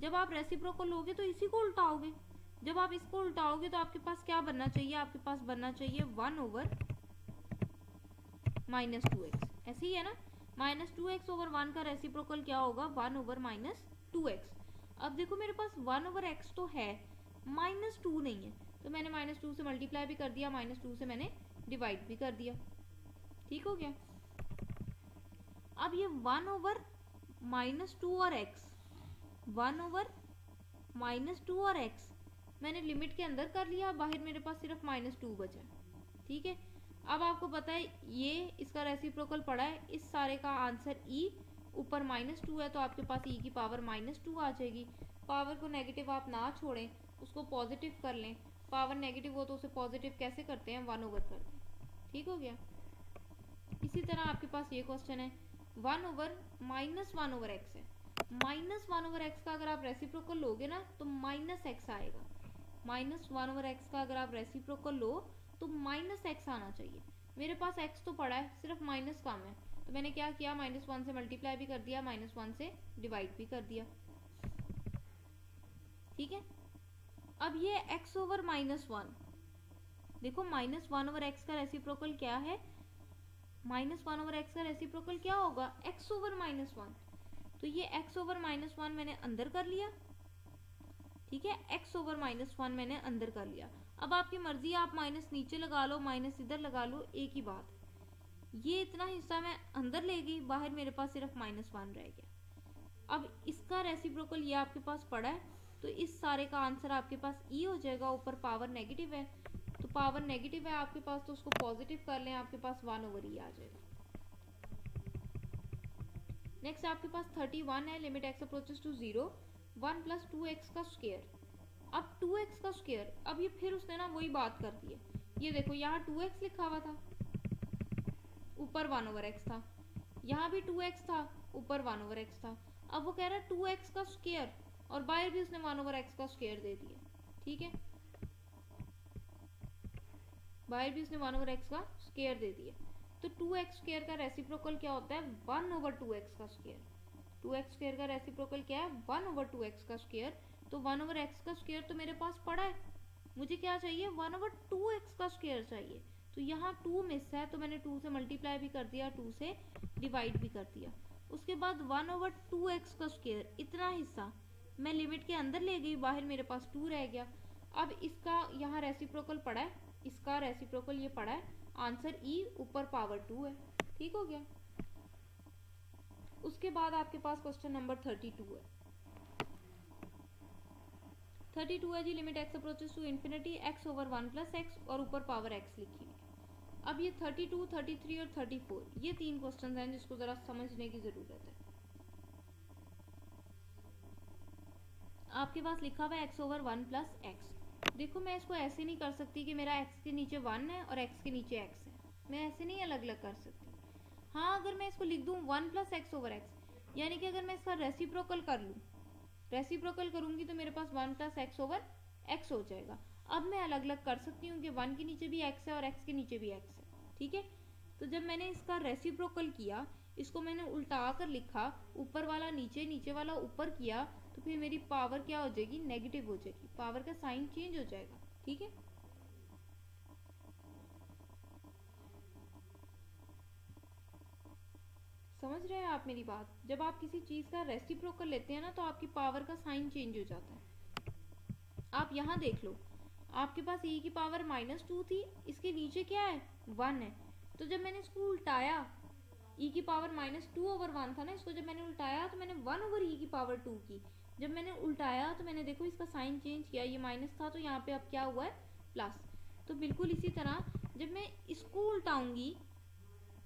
जब आप रेसिप्रोकल लोगे तो इसी को उल्टाओगे, जब आप इसको उल्टाओगे तो आपके पास क्या बनना चाहिए, आपके पास बनना चाहिए 1/-2x। ऐसे ही है ना, -2x/1 का रेसिप्रोकल क्या होगा, 1/-2x। अब देखो मेरे पास 1/x तो है, -2 नहीं है, तो मैंने -2 से मल्टीप्लाई भी कर दिया, -2 से मैंने डिवाइड भी कर दिया। ठीक हो गया। अब ये 1/-2 और x, 1/-2 और x मैंने लिमिट के अंदर कर लिया, बाहर मेरे पास सिर्फ -2 बचा। ठीक है, अब आपको पता है ये इसका रेसिप्रोकल पड़ा है, इस सारे का आंसर e, ऊपर -2 है तो आपके पास e की पावर -2 आ जाएगी। पावर को नेगेटिव आप ना छोड़ें, उसको पॉजिटिव कर लें। पावर नेगेटिव हो तो उसे पॉजिटिव कैसे करते हैं, 1 ओवर करते हैं। ठीक हो गया। इसी तरह आपके पास ये क्वेश्चन है 1 ओवर माइनस 1 ओवर एक्स है। माइनस 1 ओवर एक्स का अगर आप रेसिप्रोकल लोगे ना तो माइनस एक्स आएगा। माइनस 1 ओवर एक्स का अगर आप रेसिप्रोकल लो तो माइनस एक्स आना चाहिए। मेरे पास एक्स तो पड़ा है, सिर्फ माइनस कम है, तो मैंने क्या किया, -1 से मल्टीप्लाई भी कर दिया, -1 से डिवाइड भी कर दिया। ठीक है। अब ये x ओवर -1, देखो -1 ओवर एक्स का रेसिप्रोकल क्या है, -1 ओवर एक्स का रेसिप्रोकल क्या होगा, x ओवर -1। तो ये x ओवर -1 मैंने अंदर कर लिया। ठीक है, x ओवर -1 मैंने अंदर कर लिया। अब आपकी मर्जी, आप माइनस नीचे लगा लो, माइनस इधर लगा लो, एक ही बात। ये इतना हिस्सा मैं अंदर ले गई, बाहर मेरे पास सिर्फ -1 रह गया। अब इसका रेसिप्रोकल ये आपके पास पड़ा है, तो इस सारे का आंसर आपके पास ई हो जाएगा। ऊपर पावर नेगेटिव है, तो पावर नेगेटिव है आपके पास, तो उसको पॉजिटिव कर लें, आपके पास 1 ओवर ई आ जाएगा। नेक्स्ट आपके पास 31 है, limit x approaches to 0, 1 plus 2x का स्क्वायर। अब 2x का स्क्वायर, अब ये फिर उसने ना वही बात कर दी है। ये देखो यहाँ 2x लिखा हुआ था, ऊपर 1 ओवर x था, यहाँ भी 2x था, ऊपर 1 ओवर x था। अब वो कह रहा है 2x का स्क्वायर, और बाहर भी उसने 1 ओवर x का स्क्वायर दे दिया। ठीक है, बाहर भी उसने 1 ओवर x का स्क्वायर दे दिया। तो 2x स्क्वायर का रेसिप्रोकल क्या होता है, 1 ओवर 2x का स्क्वायर। 2x स्क्वायर का रेसिप्रोकल क्या है, 1 ओवर 2x का स्क्वायर। तो 1 ओवर x का स्क्वायर तो मेरे पास पड़ा है, मुझे क्या चाहिए, 1 ओवर 2x का स्क्वायर चाहिए। तो यहाँ 2 मिस है, तो मैंने 2 से मल्टीप्लाई भी कर दिया, 2 से डिवाइड भी कर दिया। उसके बाद 1 ओवर 2x का स्क्वायर, इतना हिस्सा मैं लिमिट के अंदर ले गई, बाहर मेरे पास 2 रह गया। अब इसका यहाँ रेसिप्रोकल पड़ा है, इसका रेसिप्रोकल ये पड़ा है, आंसर ई, ऊपर पावर 2 है। ठीक हो गया। उसके बाद आपके पास क्वेश्चन नंबर 32 है। 32 है जी, limit x approaches to infinity, x over 1 plus x, और ऊपर पावर x लिखी हुई है। अब ये 32, 33 और 34, ये 3 क्वेश्चन हैं जिसको जरा समझने की जरूरत है। आपके पास लिखा हुआ है x ओवर 1 प्लस x। देखो मैं इसको ऐसे नहीं कर सकती कि मेरा x के नीचे 1 है और x के नीचे x है, मैं ऐसे नहीं अलग अलग कर सकती। हाँ, अगर मैं इसको लिख दूँ 1 प्लस एक्स ओवर एक्स, यानी कि अगर मैं इसका रेसिप्रोकल कर लूँ, रेसिप्रोकल करूँगी तो मेरे पास 1 प्लस एक्स ओवर एक्स हो जाएगा। अब मैं अलग अलग कर सकती हूँ कि 1 के नीचे भी x है और x के नीचे भी x है। ठीक है, तो जब मैंने इसका रेसिप्रोकल किया, इसको मैंने उल्टा कर लिखा, ऊपर वाला नीचे, नीचे वाला ऊपर किया, तो फिर मेरी पावर क्या हो जाएगी, नेगेटिव हो जाएगी, पावर का साइन चेंज हो जाएगा। ठीक है, समझ रहे हैं आप मेरी बात। जब आप किसी चीज का रेसिप्रोकल लेते हैं ना, तो आपकी पावर का साइन चेंज हो जाता है। आप यहाँ देख लो, आपके पास e की पावर -2 थी, इसके नीचे क्या है, 1 है। तो जब मैंने इसको उल्टाया, e की पावर -2 ओवर 1 था ना, इसको जब मैंने उल्टाया तो मैंने 1 ओवर e की पावर 2 की। जब मैंने उल्टाया तो मैंने देखो इसका साइन चेंज किया, ये माइनस था तो यहाँ पे अब क्या हुआ है, प्लस। तो बिल्कुल इसी तरह जब मैं इसको उल्टाऊंगी,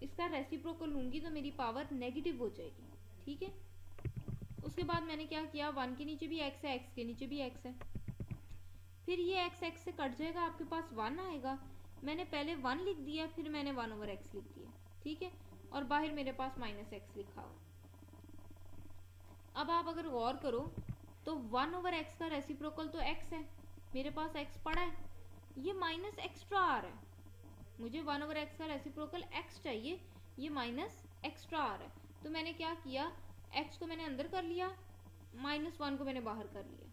इसका रेसिप्रोकल लूंगी, तो मेरी पावर नेगेटिव हो जाएगी। ठीक है, उसके बाद मैंने क्या किया, 1 के नीचे भी x है, x के नीचे भी x है, फिर ये x से कट जाएगा, आपके पास 1 आएगा। मैंने पहले 1 लिख दिया, फिर मैंने 1 ओवर x लिख दिया। ठीक है, और बाहर मेरे पास -x लिखा हुआ। अब आप अगर गौर करो तो 1 ओवर x का रेसिप्रोकल तो x है, मेरे पास x पड़ा है, ये माइनस एक्स्ट्रा आ रहा है। मुझे 1 ओवर x का रेसिप्रोकल x चाहिए, ये माइनस एक्स्ट्रा आ रहा है। तो मैंने क्या किया, x को मैंने अंदर कर लिया, -1 को मैंने बाहर कर लिया।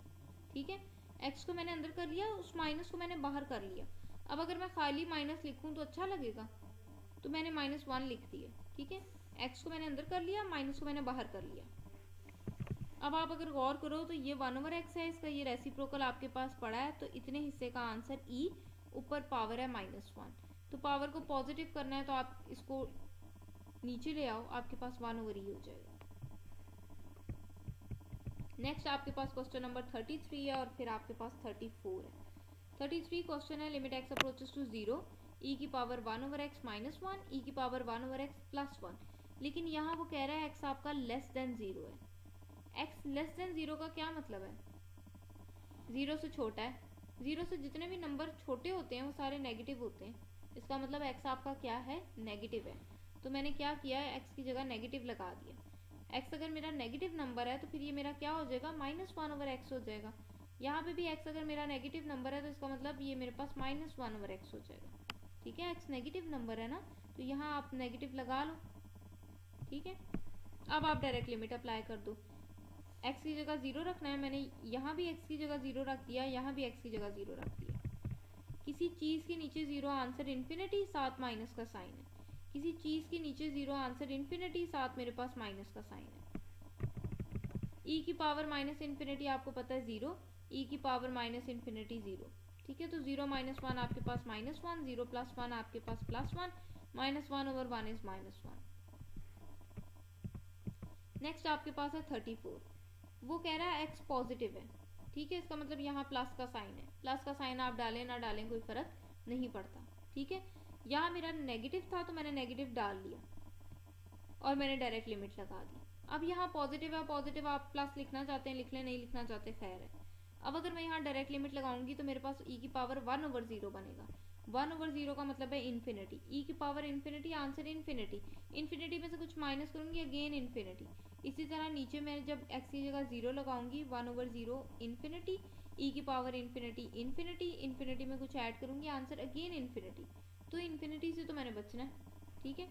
ठीक है, x को मैंने अंदर कर लिया, उस माइनस को मैंने बाहर कर लिया। अब अगर मैं खाली माइनस लिखूं तो अच्छा लगेगा, तो मैंने -1 लिख दिया। ठीक है, x को मैंने अंदर कर लिया, माइनस को मैंने बाहर कर लिया। अब आप अगर गौर करो तो ये 1 ओवर x है, इसका ये रेसिप्रोकल आपके पास पड़ा है, तो इतने हिस्से का आंसर e, ऊपर पावर है -1। तो पावर को पॉजिटिव करना है तो आप इसको नीचे ले आओ, आपके पास 1 ओवर e हो जाएगा। नेक्स्ट आपके पास क्वेश्चन नंबर 33 है, और फिर आपके पास 34 है। 33 क्वेश्चन है, limit x approaches to 0, e की पावर 1 ओवर x -1, e की पावर 1 ओवर x +1। लेकिन यहाँ वो कह रहा है x आपका लेस देन 0 है। x लेस देन 0 का क्या मतलब है, 0 से छोटा है। 0 से जितने भी नंबर छोटे होते हैं वो सारे नेगेटिव होते हैं। इसका मतलब x आपका क्या है, नेगेटिव है। तो मैंने क्या किया है, x की जगह नेगेटिव लगा दिया। x अगर मेरा नेगेटिव नंबर है तो फिर ये मेरा क्या हो जाएगा, -1/x हो जाएगा। यहाँ पे भी x अगर मेरा नेगेटिव नंबर है तो इसका मतलब ये मेरे पास -1/x हो जाएगा। ठीक है, x नेगेटिव नंबर है ना, तो यहाँ आप नेगेटिव लगा लो। ठीक है, अब आप डायरेक्ट लिमिट अप्लाई कर दो। x की जगह 0 रखना है, मैंने यहाँ भी x की जगह 0 रख दिया, यहाँ भी x की जगह 0 रख दिया। किसी चीज़ के नीचे 0 आंसर इन्फिनिटी, साथ माइनस का साइन है। किसी चीज़ के नीचे 0 आंसर इन्फिनिटी, साथ मेरे पास माइनस का साइन है। e की पावर माइनस इन्फिनिटी आपको पता है 0, e की पावर माइनस इन्फिनिटी 0। ठीक है, तो 0 - 1 आपके पास -1, 0 + 1 आपके पास +1, -1/1 इज -1। नेक्स्ट आपके पास है 34। वो कह रहा है x पॉजिटिव है। ठीक है, इसका मतलब यहाँ प्लस का साइन है। प्लस का साइन आप डालें ना डालें कोई फर्क नहीं पड़ता। ठीक है, यहाँ मेरा नेगेटिव था तो मैंने नेगेटिव डाल लिया और मैंने डायरेक्ट लिमिट लगा दी। अब यहाँ पॉजिटिव है, पॉजिटिव आप प्लस लिखना चाहते हैं लिख लें, नहीं लिखना चाहते खैर है। अब अगर मैं यहाँ डायरेक्ट लिमिट लगाऊंगी तो मेरे पास e की पावर 1/0 बनेगा। 1/0 का मतलब है इन्फिनिटी। e की power infinity, answer infinity. Infinity में से कुछ माइनस करूंगी, अगेन इन्फिनिटी। इसी तरह नीचे मैं जब x की जगह 0 लगाऊंगी, 1/0 इन्फिनिटी, e की पावर इन्फिनिटी इन्फिनिटी, इन्फिनिटी में कुछ ऐड करूंगी, आंसर अगेन इन्फिनिटी। तो इन्फिनिटी से तो मैंने बचना है। ठीक है,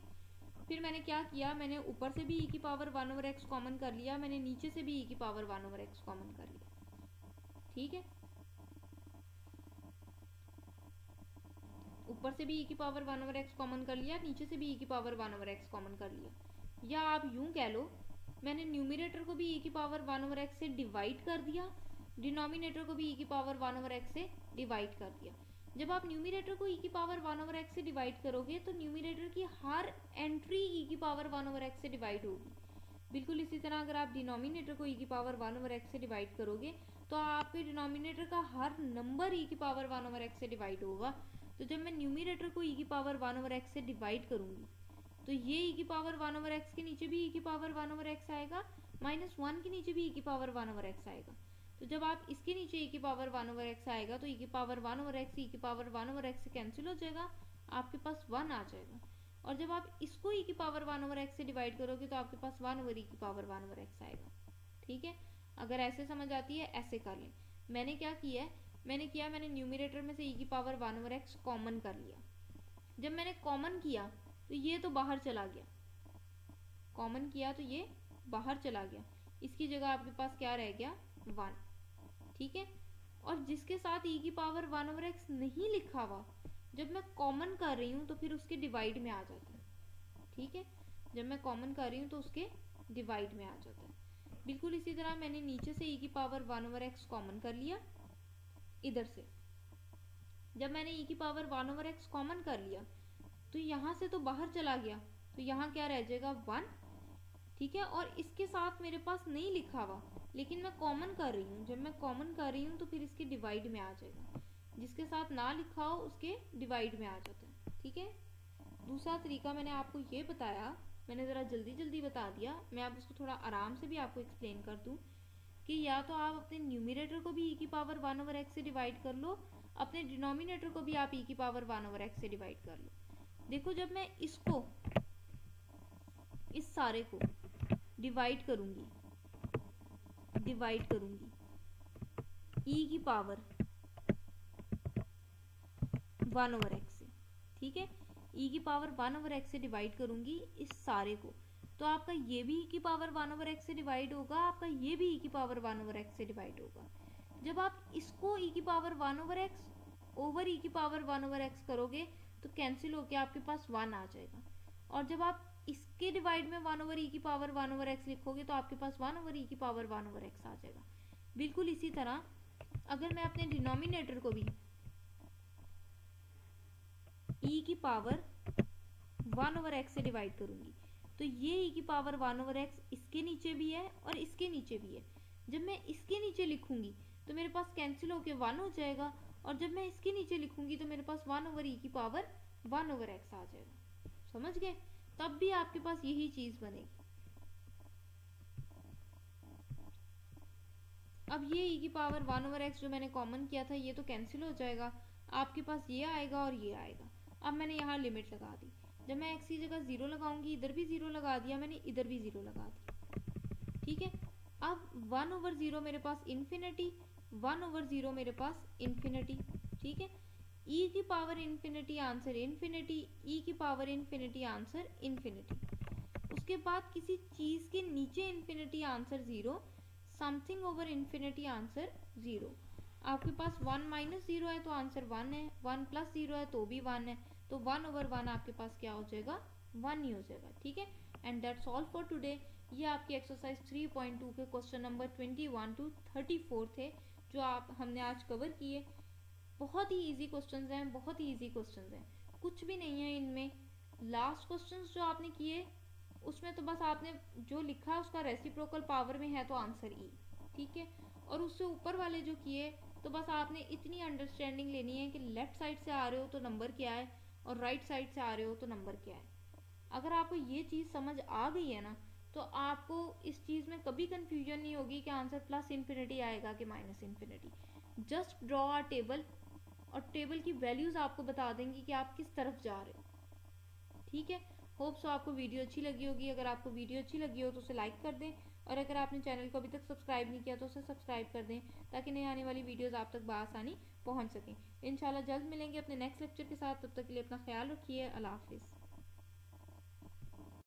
फिर मैंने क्या किया, मैंने ऊपर से भी e की पावर 1/x कॉमन कर लिया, मैंने नीचे से भी e की पावर 1/x कॉमन कर लिया। ठीक है, ऊपर से भी e की पावर 1/x कॉमन कर लिया, नीचे से भी e की पावर 1/x कॉमन कर लिया। या आप यूं कह लो, मैंने न्यूमिनेटर को भी e की पावर 1/x से डिवाइड कर दिया, डिनोमिनेटर को भी e की पावर 1/x से डिवाइड कर दिया। जब आप न्यूमिनेटर को e की पावर 1/x से डिवाइड करोगे तो न्यूमिनेटर की हर एंट्री e की पावर 1/x से डिवाइड होगी। बिल्कुल इसी तरह अगर आप डिनोमिनेटर को e की पावर 1/x से डिवाइड करोगे तो आपके डिनोमिनेटर का हर नंबर e की पावर 1/x से डिवाइड होगा। तो जब मैं न्यूमिनेटर को e की पावर 1/x से डिवाइड करूंगी तो ये e की पावर 1/x के नीचे भी e की पावर 1/x आएगा, -1 के नीचे भी e की पावर 1/x आएगा। तो जब आप इसके नीचे e की पावर 1/x आएगा तो e की पावर 1/x e की पावर 1/x से कैंसिल हो जाएगा, आपके पास 1 आ जाएगा। और जब आप इसको e की पावर 1/x से डिवाइड करोगे तो आपके पास 1/e की पावर 1/x आएगा। ठीक है, अगर ऐसे समझ आती है ऐसे कर लें। मैंने क्या किया है, मैंने न्यूमिनेटर में से e की पावर 1/x कॉमन कर लिया। जब मैंने कॉमन किया तो ये तो बाहर चला गया, कॉमन किया तो ये बाहर चला गया, इसकी जगह आपके पास क्या रह गया, 1। ठीक है, और जिसके साथ e की पावर 1/x नहीं लिखा हुआ, जब मैं कॉमन कर रही हूँ तो फिर उसके डिवाइड में आ जाता है। ठीक है, जब मैं कॉमन कर रही हूँ तो उसके डिवाइड में आ जाता है। बिल्कुल इसी तरह मैंने नीचे से e की पावर 1/x कॉमन कर लिया इधर से। जब मैंने e की पावर 1/x कॉमन कर लिया तो यहाँ से तो बाहर चला गया, तो यहाँ क्या रह जाएगा, 1। ठीक है, और इसके साथ मेरे पास नहीं लिखा हुआ लेकिन मैं कॉमन कर रही हूँ, जब मैं कॉमन कर रही हूँ तो फिर इसके डिवाइड में आ जाएगा। जिसके साथ ना लिखा हो उसके डिवाइड में आ जाता है। ठीक है, दूसरा तरीका मैंने आपको ये बताया, मैंने ज़रा जल्दी जल्दी बता दिया, मैं अब इसको थोड़ा आराम से भी आपको एक्सप्लेन कर दूँ कि या तो आप अपने न्यूमिनेटर को भी e की पावर 1/x से डिवाइड कर लो, अपने डिनोमिनेटर को भी आप e की पावर 1/x से डिवाइड कर लो। देखो जब मैं इसको, इस सारे को डिवाइड करूंगी e की पावर 1/x से, ठीक है, e की पावर 1/x से डिवाइड करूंगी इस सारे को, तो आपका ये भी e की पावर 1/x से डिवाइड होगा, आपका ये भी e की पावर 1/x से डिवाइड होगा। जब आप इसको e की पावर 1/x ओवर e की पावर 1/x करोगे तो कैंसिल होके आपके पास 1 आ जाएगा। और जब आप इसके डिवाइड में 1/e की पावर 1/x लिखोगे तो आपके पास 1/e की पावर 1/x आ जाएगा। बिल्कुल इसी तरह अगर मैं अपने डिनोमिनेटर को भी e की पावर 1/x से डिवाइड करूंगी तो ये e की पावर 1/x इसके नीचे भी है और इसके नीचे भी है। जब मैं इसके नीचे लिखूंगी तो मेरे पास कैंसिल होके 1 हो जाएगा, और जब मैं इसके नीचे लिखूंगी तो मेरे पास 1/e की पावर 1/x आ जाएगा। समझ गए? तब भी आपके पास यही चीज बनेगी। अब ये e की पावर 1/x जो मैंने कॉमन किया था ये तो कैंसिल हो जाएगा, आपके पास ये आएगा और ये आएगा। अब मैंने यहाँ लिमिट लगा दी, जब मैं x की जगह 0 लगाऊंगी, इधर भी 0 लगा दिया मैंने, इधर भी 0 लगा दिया, ठीक है। अब 1/0 मेरे पास इन्फिनिटी, 1/0 मेरे पास इन्फिनिटी, ठीक है। e की power infinity answer infinity, e की पावर इन्फिनिटी आंसर इन्फिनिटी। उसके बाद किसी चीज़ के नीचे infinity answer 0, something over infinity answer 0। आपके पास 1 माइनस 0 है तो आंसर 1 है, 1 प्लस 0 है तो भी 1 है, तो 1/1 आपके पास क्या हो जाएगा, 1 ही हो जाएगा, ठीक है। And that's all for today. ये आपकी एक्सरसाइज 3.2 के क्वेश्चन नंबर 21 to 34 थे जो आप हमने आज कवर किए। बहुत ही इजी क्वेश्चंस हैं, बहुत ही इजी क्वेश्चंस हैं, कुछ भी नहीं है इनमें। लास्ट क्वेश्चंस जो आपने किए उसमें तो बस आपने जो लिखा है उसका रेसिप्रोकल पावर में है तो आंसर ई, ठीक है। और उससे ऊपर वाले जो किए तो बस आपने इतनी अंडरस्टैंडिंग लेनी है कि लेफ्ट साइड से आ रहे हो तो नंबर क्या है और राइट साइड से आ रहे हो तो नंबर क्या है। अगर आपको ये चीज़ समझ आ गई है ना तो आपको इस चीज़ में कभी कंफ्यूजन नहीं होगी कि आंसर प्लस इन्फिनिटी आएगा कि minus infinity. Just draw a table और टेबल की वैल्यूज आपको बता देंगी कि आप किस तरफ जा रहे हो, ठीक है। होप सो आपको वीडियो अच्छी लगी होगी। अगर आपको वीडियो अच्छी लगी हो तो उसे लाइक कर दें, और अगर आपने चैनल को अभी तक सब्सक्राइब नहीं किया तो उसे सब्सक्राइब कर दें ताकि नई आने वाली वीडियोस आप तक बआसानी पहुंच सकें। इंशाल्लाह जल्द मिलेंगे अपने नेक्स्ट लेक्चर के साथ, तब तक के लिए अपना ख्याल रखिए। अल्लाह हाफिज़।